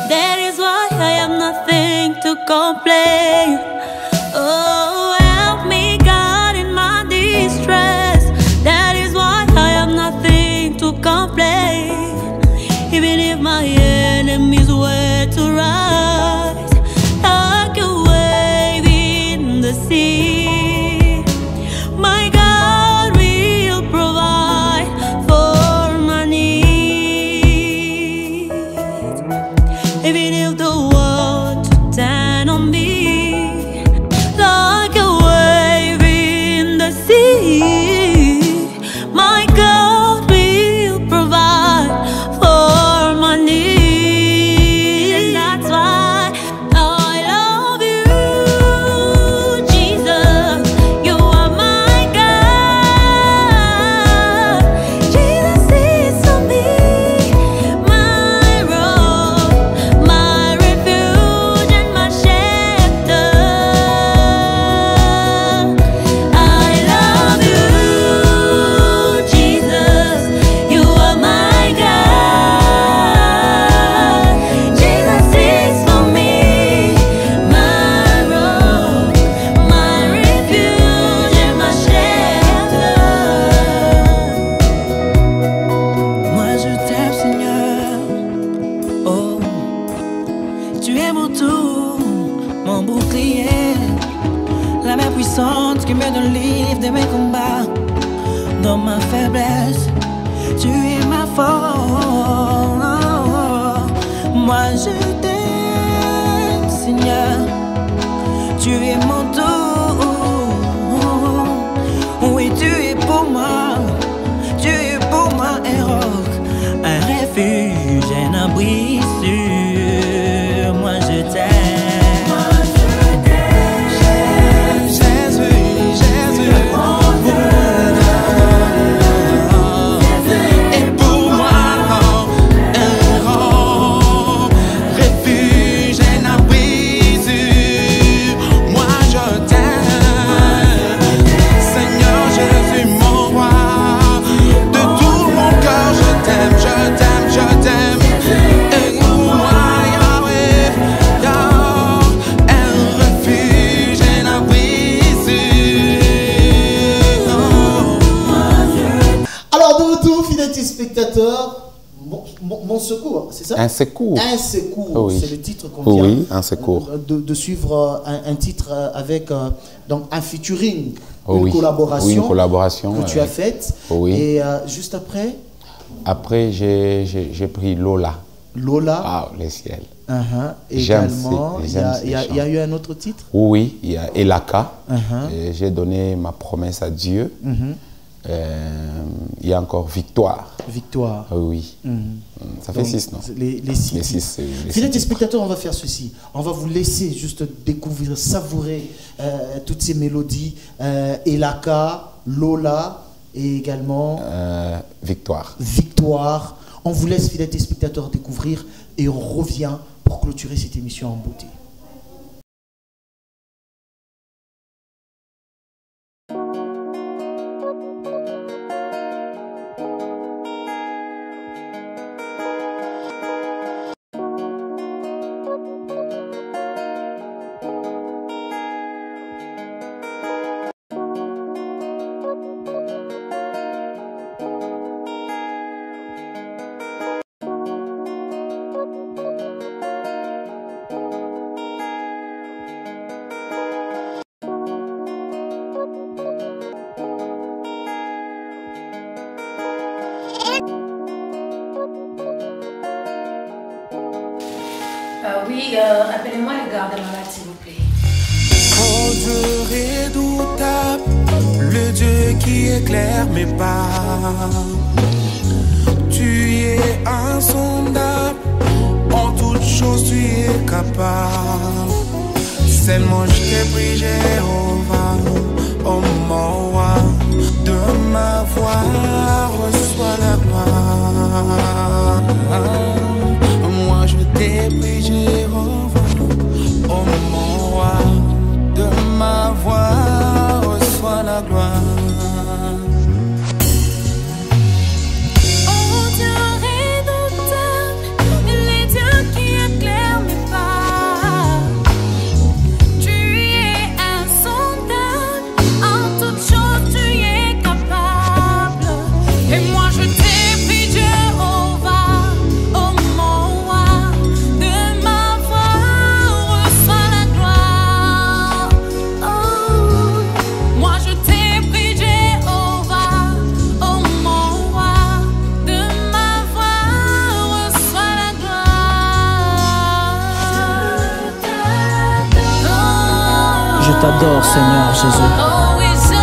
That is why I have nothing to complain. Oh, help me God in my distress. That is why I have nothing to complain. Even if my enemies were to rise like a wave in the sea, my God will provide for my needs. Even if the world should turn on me, mon bouclier, la main puissante qui me donne livre de mes combats. Dans ma faiblesse, tu es ma force. Moi je t'aime, Seigneur, tu es mon tout. Oui, tu es pour moi, tu es pour moi un roc, un refuge, un abri sûr. Moi je t'aime. Spectateur, mon secours, c'est ça? Un secours. Un secours, oui. C'est le titre qu'on vient oui, un secours. De suivre un titre avec donc un featuring, oui. Une collaboration que tu as faite. Oui. Et juste après? Après, j'ai pris Lola. Lola. Ah, le ciel. Également, il y a eu un autre titre? Oui, il y a Elaka. J'ai donné ma promesse à Dieu. Il y a encore Victoire. Victoire. Oui. Ça fait 6, non? Les 6. Fidèles téléspectateurs, on va faire ceci. On va vous laisser juste découvrir, savourer toutes ces mélodies. Elaka, Lola et également... Victoire. Victoire. On vous laisse, fidèles téléspectateurs, découvrir et on revient pour clôturer cette émission en beauté. Oui, appelez-moi le garde malade, s'il vous plaît. Oh Dieu redoutable, le Dieu qui éclaire mes pas. Tu es insondable, en toutes choses tu es capable. Seulement je t'ai pris, Jéhovah, oh mon roi, de ma voix reçois la gloire. Moi je t'ai pris, Jéhovah, oh mon roi, de ma voix reçois la gloire. Je t'adore, Seigneur Jésus. Oh oui, je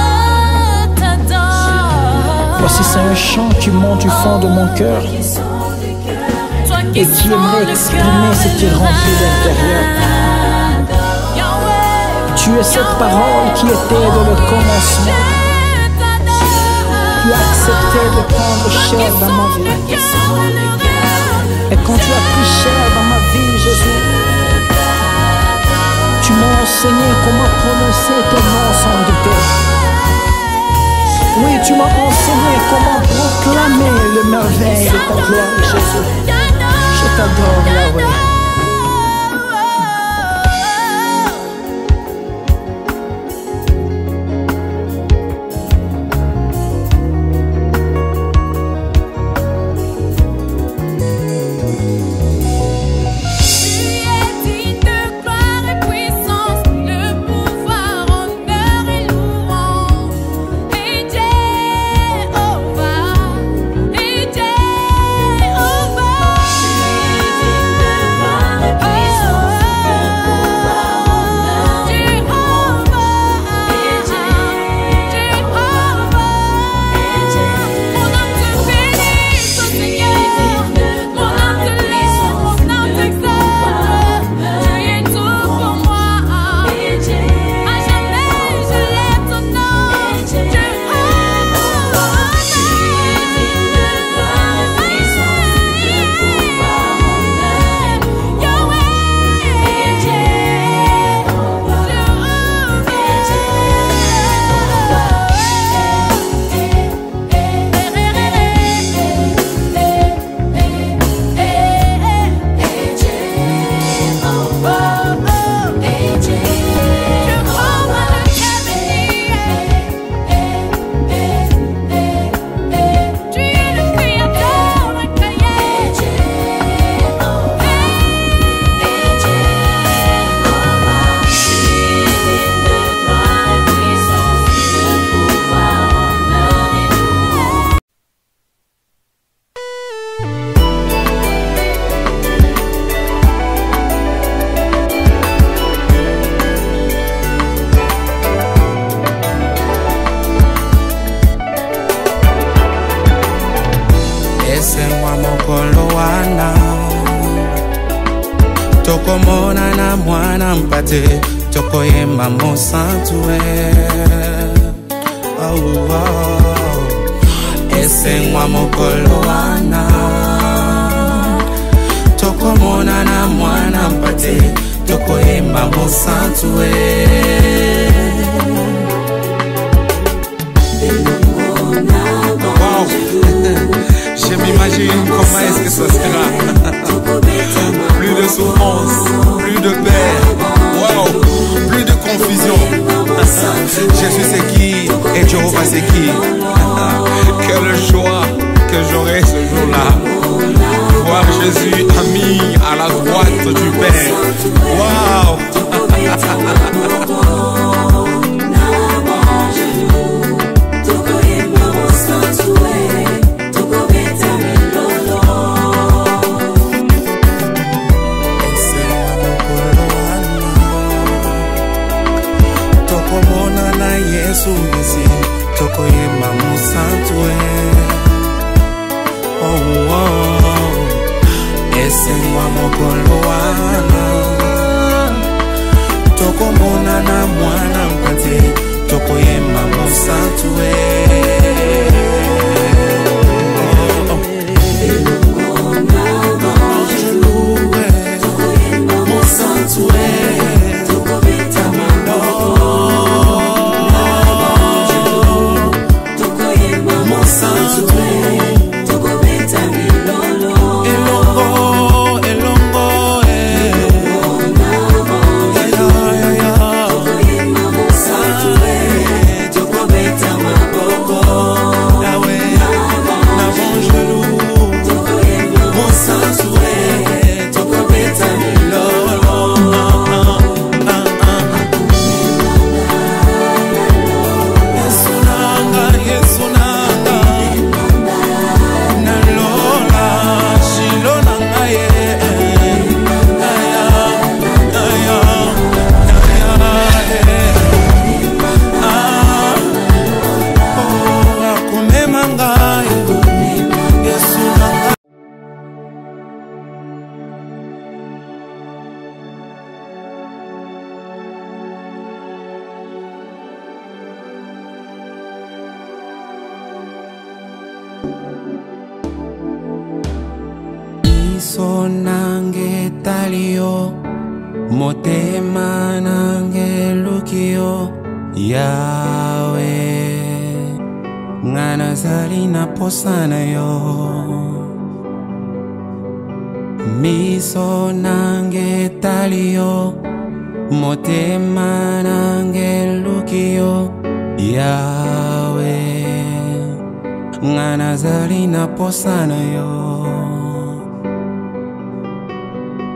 t'adore. Voici c'est un chant qui monte du fond de mon cœur et qui aimerait exprimer ce qui remplit l'intérieur. Tu es cette parole qui était dans le commencement. Tu as accepté de prendre chair dans ma vie. Et quand tu as pris chair dans ma vie, Jésus, tu m'as enseigné comment prononcer ton nom sans douter. Oui, tu m'as enseigné comment proclamer le merveille de ta gloire, Jésus. Je t'adore, Yahweh. Tu es digne de gloire et puissance. tokomona na mwana mpate tokoyemba mosantue esengwa mokolo wana tokomona na mwana mpate tokoyemba mosantue. Wow. Je m'imagine comment est-ce que ça sera. Plus de souffrance, plus de paix, wow, plus de confusion. Jésus c'est qui et Jéhovah c'est qui. Quelle joie que j'aurai ce jour-là. Voir Jésus ami à la droite du Père. Wow. Tokoyemba mosantue, oh oh, esengwa mokolo wana, tokomona na mwana mpate, tokoyemba mosantue, oh oh, mosantue. Sonange talio, motema nange lukio, Yahweh, ngana zali na posana yo. Miso nange talio, motema nange lukio, Yahweh, ngana zali na posana yo.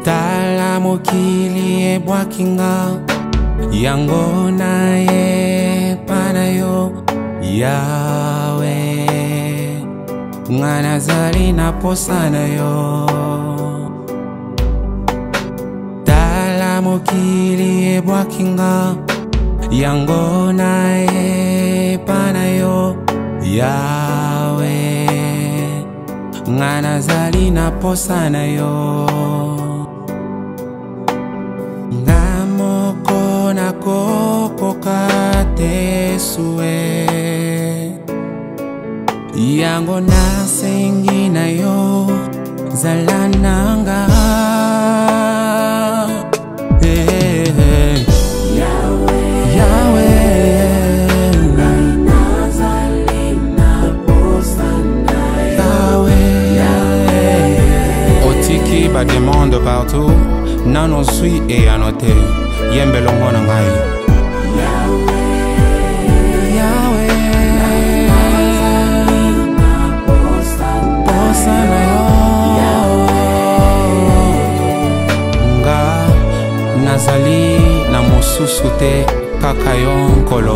Tala mokili e bwakinga yango na ye panayo Yahweh ngana zali na posana yo. Tala mokili e bwakinga yango na ye panayo Yahweh ngana zali na posana yo. Na koko kate sue yango na sengi na yo zalananga Yahweh Yahweh Yahweh otiki ba demande partout nan on suit et annoté Yembelongo na ngai Yahweh Yahweh posana yo nga nazali na mosusu te kaka yo nkolo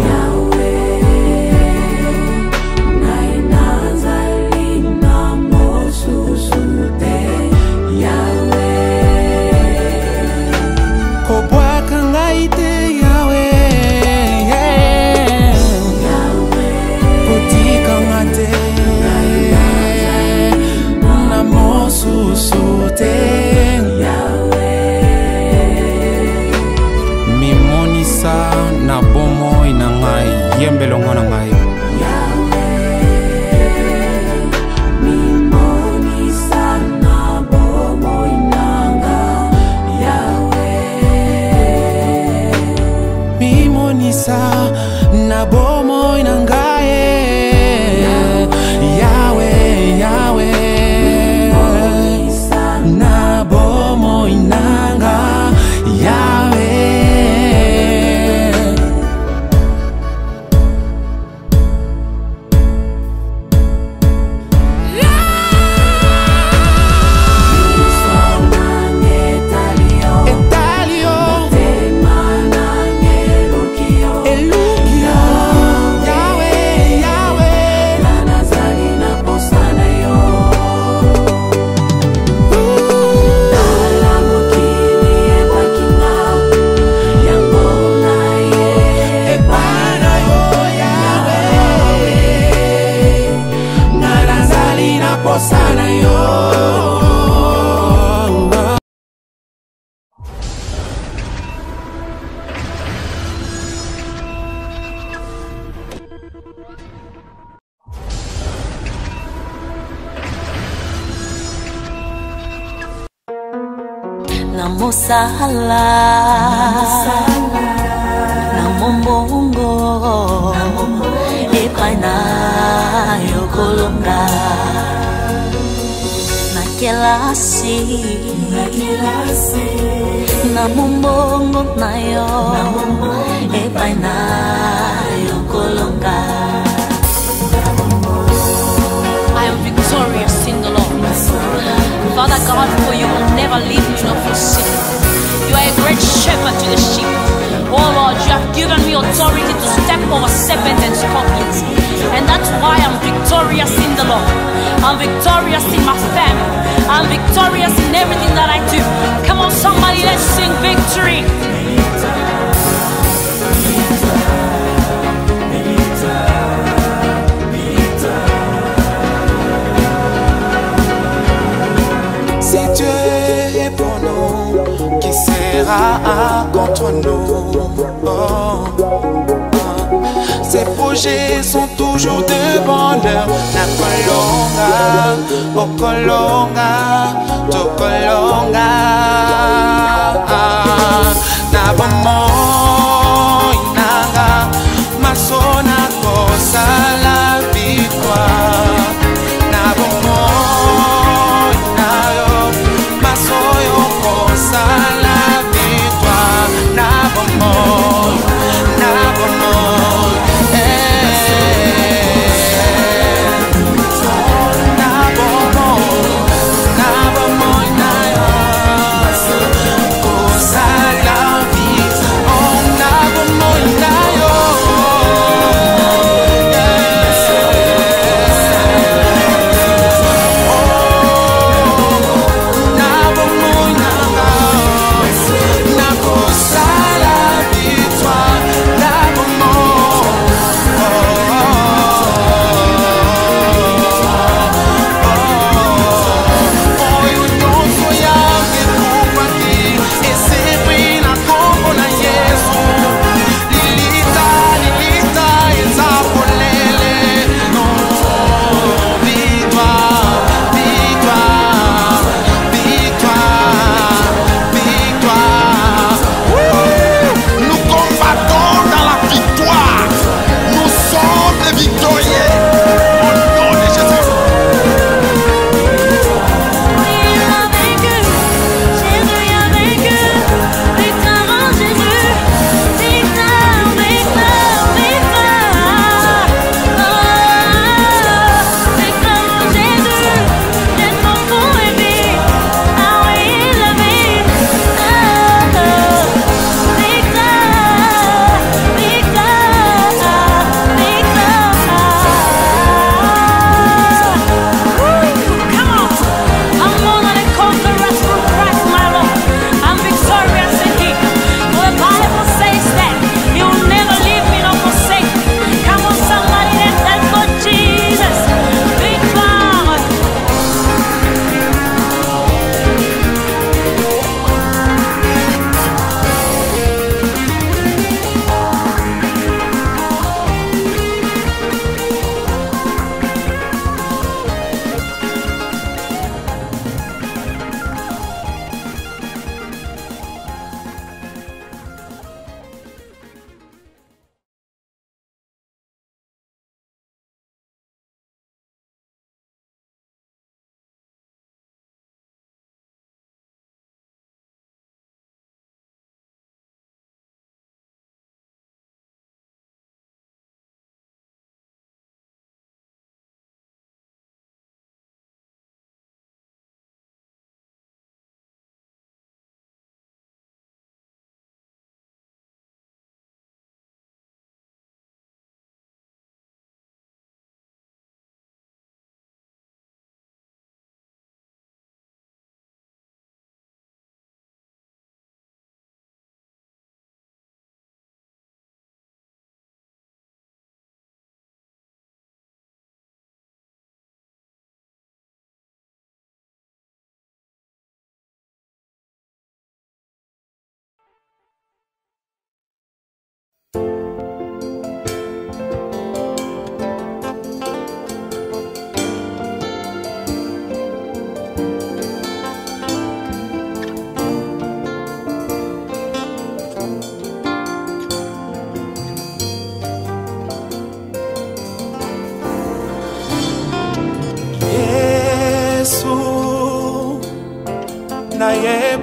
na mosala na mombongo epai na yokolonga na kelasi na mombongo na yo epai na yokolonga. I am victorious in the Lord. Father God, for you will never leave me nor forsake me. You are a great shepherd to the sheep. Oh Lord, you have given me authority to step over serpents and scorpions. And that's why I'm victorious in the Lord. I'm victorious in my family. I'm victorious in everything that I do. Come on, somebody, let's sing victory. Si Dieu est pour nous, qui sera contre nous? Ses projets sont toujours de bonheur. Na kolonga, okolonga, tokolonga. Na bomo inanga, masona kosa la victoire. Na bomo inayo, masoyo kosa la victoire. Na bomo, na bomo.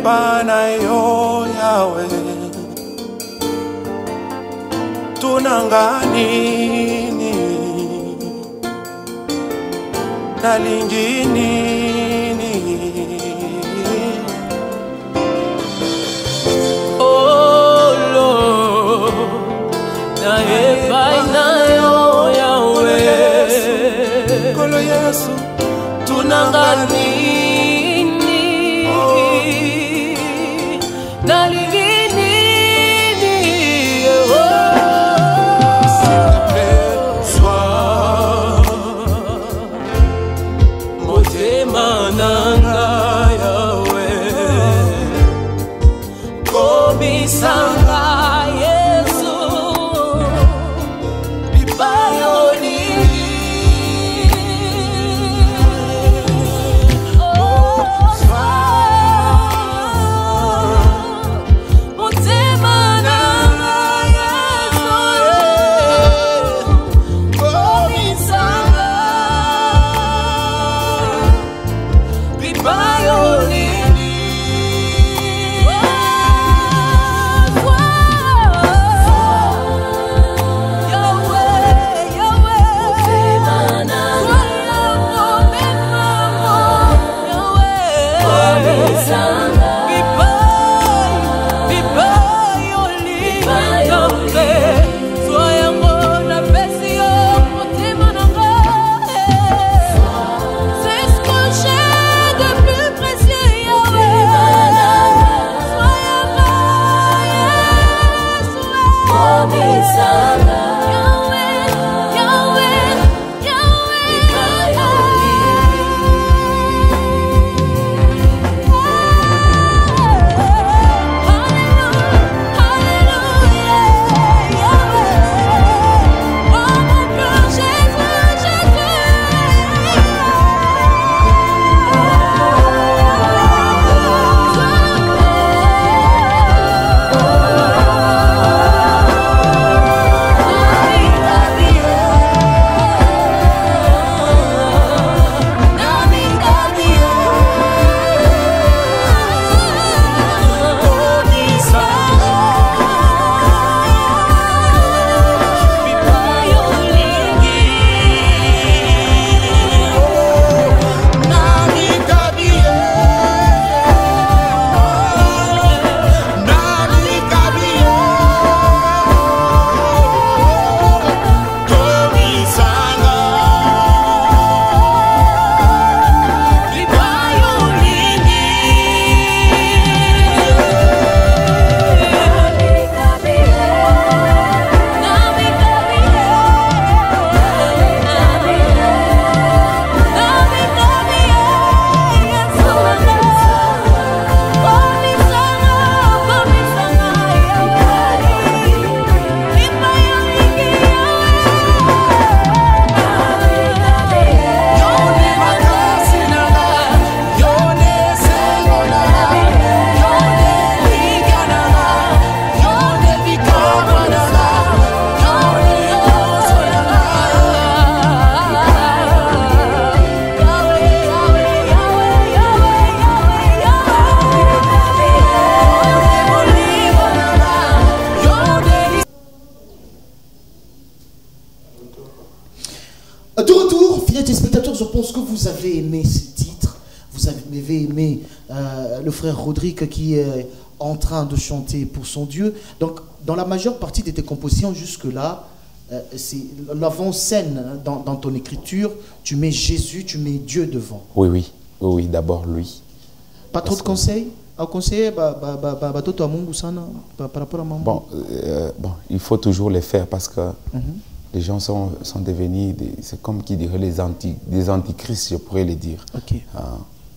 epai na yo Yawe tunanga nini nalingi nini Oh Lord na epai na yo Yawe Kolo Yesu tunanga nini nalingi nini oh motema nanga Yawe komisanga Yesu bibayoni De retour, fidèles téléspectateurs, je pense que vous avez aimé ce titre. Vous avez aimé le frère Rodrigue qui est en train de chanter pour son Dieu. Donc, dans la majeure partie de tes compositions jusque-là, c'est l'avant-scène dans ton écriture. Tu mets Jésus, tu mets Dieu devant. Oui, d'abord lui. Pas trop de conseils à conseiller par rapport à maman. Bon, il faut toujours les faire parce que les gens sont devenus, c'est comme qui dirait des antichrists, je pourrais les dire. Okay.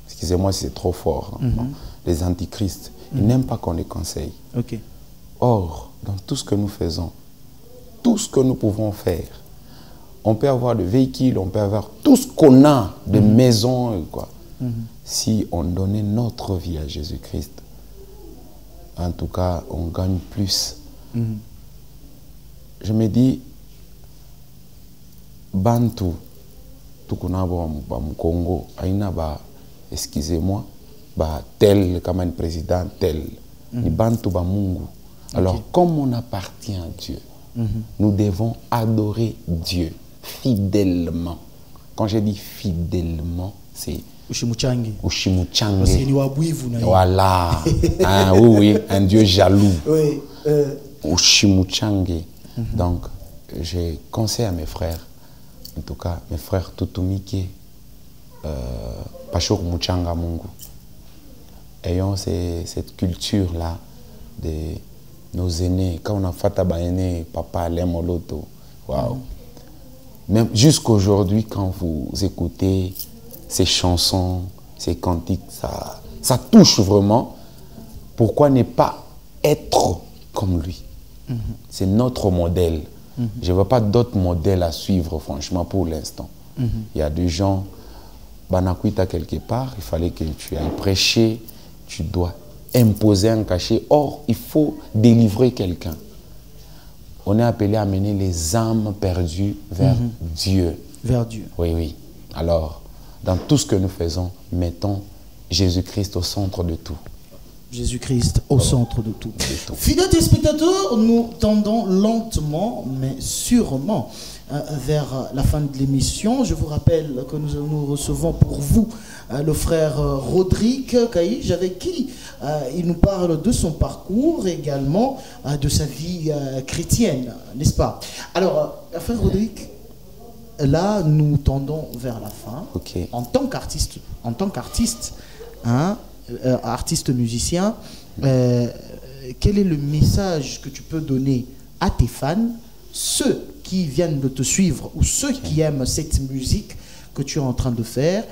Excusez-moi si c'est trop fort. Bon, les antichrists, ils n'aiment pas qu'on les conseille. Okay. Or, dans tout ce que nous faisons, tout ce que nous pouvons faire, on peut avoir de véhicules, on peut avoir tout ce qu'on a, de maisons, quoi. Si on donnait notre vie à Jésus-Christ, en tout cas, on gagne plus. Je me dis, Bantu, Tukunabo, Congo, Aïnaba, excusez-moi, bah, tel comme un président, tel. Ni bantu ba mungu. Alors, comme on appartient à Dieu, nous devons adorer Dieu fidèlement. Quand je dis fidèlement, c'est Ushimuchange. Ushimuchange. C'est voilà. Ah, oui, oui, un Dieu jaloux. Oui. Ushimuchange. Donc, je conseille à mes frères, en tout cas mes frères Tutumike, Pachok Muchanga Mungu. Ayons cette culture-là de nos aînés. Quand on a fait à aîné, papa Lemoloto, waouh. Même jusqu'aujourd'hui, quand vous écoutez ces chansons, ces cantiques, ça touche vraiment. Pourquoi ne pas être comme lui? C'est notre modèle. Je ne vois pas d'autres modèles à suivre, franchement, pour l'instant. Il y a des gens, Banakuita quelque part, il fallait que tu ailles prêcher, tu dois imposer un cachet. Or, il faut délivrer quelqu'un. On est appelé à mener les âmes perdues vers Dieu. Vers Dieu. Oui, oui. Alors, dans tout ce que nous faisons, mettons Jésus-Christ au centre de tout. Jésus-Christ au centre de tout. Fidèles téléspectateurs, nous tendons lentement, mais sûrement, vers la fin de l'émission. Je vous rappelle que nous recevons pour vous le frère Rodrigue Caïge, avec qui il nous parle de son parcours et également de sa vie chrétienne, n'est-ce pas? Alors, frère Rodrigue, là, nous tendons vers la fin. Okay. En tant qu'artiste, hein, artiste musicien, quel est le message que tu peux donner à tes fans, ceux qui viennent de te suivre ou ceux qui aiment cette musique que tu es en train de faire?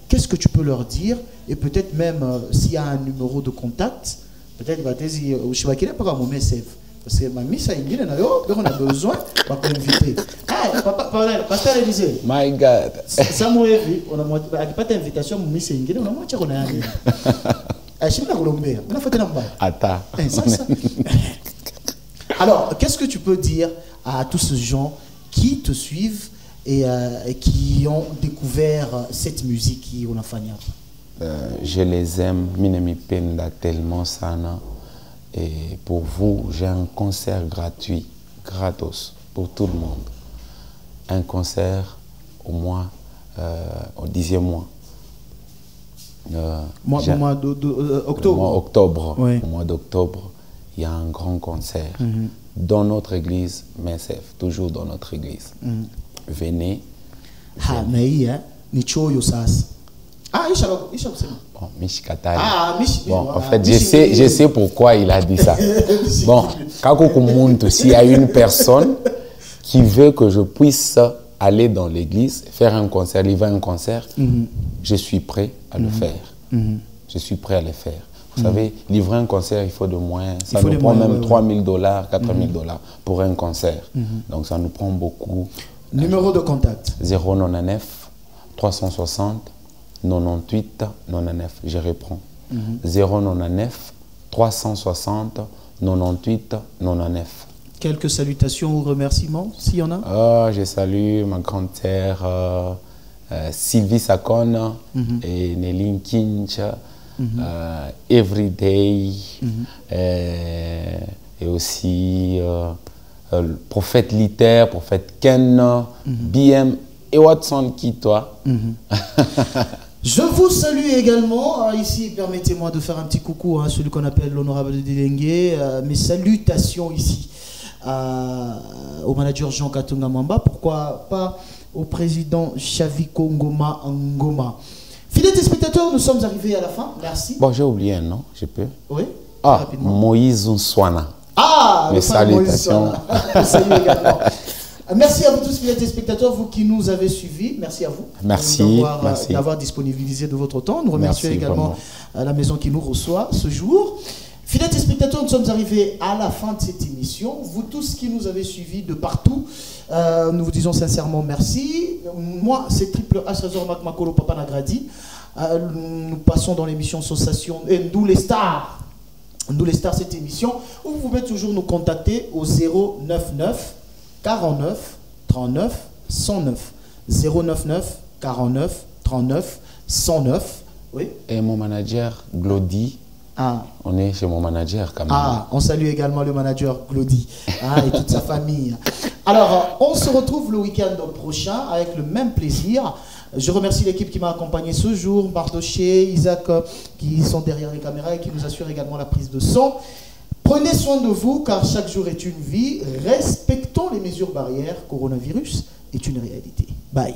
Qu'est-ce que tu peux leur dire? Et peut-être même s'il y a un numéro de contact, peut-être parce que ma mise à on a besoin de l'inviter. Ah, papa, pasteur Élisée. My God. Ça m'a vu, on a pas d'invitation, mon mise à on a moitié qu'on a allé. Je suis Colombien, on a fait un bail. Attends. Alors, qu'est-ce que tu peux dire à tous ces gens qui te suivent et qui ont découvert cette musique qui on a fait? Je les aime, Minemi Penda tellement sana. Et pour vous, j'ai un concert gratuit, gratos, pour tout le monde. Un concert au mois, au 10e mois. Mois d'octobre. Octobre. Oui. Au mois d'octobre, il y a un grand concert dans notre église, MESF, toujours dans notre église. Venez. Ah, mais hein, Nichoyo Sas. Ah, Bon, bon, en fait, je sais pourquoi il a dit ça. Bon, s'il y a une personne qui veut que je puisse aller dans l'église, faire un concert, livrer un concert, je suis prêt à le faire. Je suis prêt à le faire. Vous savez, livrer un concert, il faut de moyens. Ça nous prend même $3 000, $4 000 pour un concert. Donc, ça nous prend beaucoup. Numéro de contact? 099 360 98 99. Je reprends. 099 360 98 99. Quelques salutations ou remerciements, s'il y en a? Je salue ma grande sœur Sylvie Sakon et Néline Kinch, Everyday, et aussi le prophète Liter, prophète Ken, BM et Watson qui toi. Je vous salue également. Ici, permettez-moi de faire un petit coucou à celui qu'on appelle l'honorable Dilengue. Mes salutations ici au manager Jean Katunga Mwamba. Pourquoi pas au président Chaviko Ngoma Ngoma. Fidèles téléspectateurs, nous sommes arrivés à la fin. Merci. Bon, j'ai oublié un nom, je peux? Oui. Ah, Moïse Nswana. Ah, mes salutations. Salut également. Merci à vous tous, fidèles téléspectateurs, vous qui nous avez suivis. Merci à vous. Merci. D'avoir disponibilisé de votre temps. Nous remercions également la maison qui nous reçoit ce jour. Fidèles téléspectateurs, nous sommes arrivés à la fin de cette émission. Vous tous qui nous avez suivis de partout, nous vous disons sincèrement merci. Moi, c'est Triple H Trésor Mac Makolo Papa Nagradi. Nous passons dans l'émission Sensation et Nous les Stars. Nous les Stars, cette émission, où vous pouvez toujours nous contacter au 099 49 39 109. 099 49 39 109. Oui. Et mon manager, Glody. Ah. On est chez mon manager quand même. Ah, on salue également le manager Glody et toute sa famille. Alors, on se retrouve le week-end prochain avec le même plaisir. Je remercie l'équipe qui m'a accompagné ce jour, Mardoché, Isaac, qui sont derrière les caméras et qui nous assurent également la prise de son. Prenez soin de vous, car chaque jour est une vie. Respectons les mesures barrières. Coronavirus est une réalité. Bye.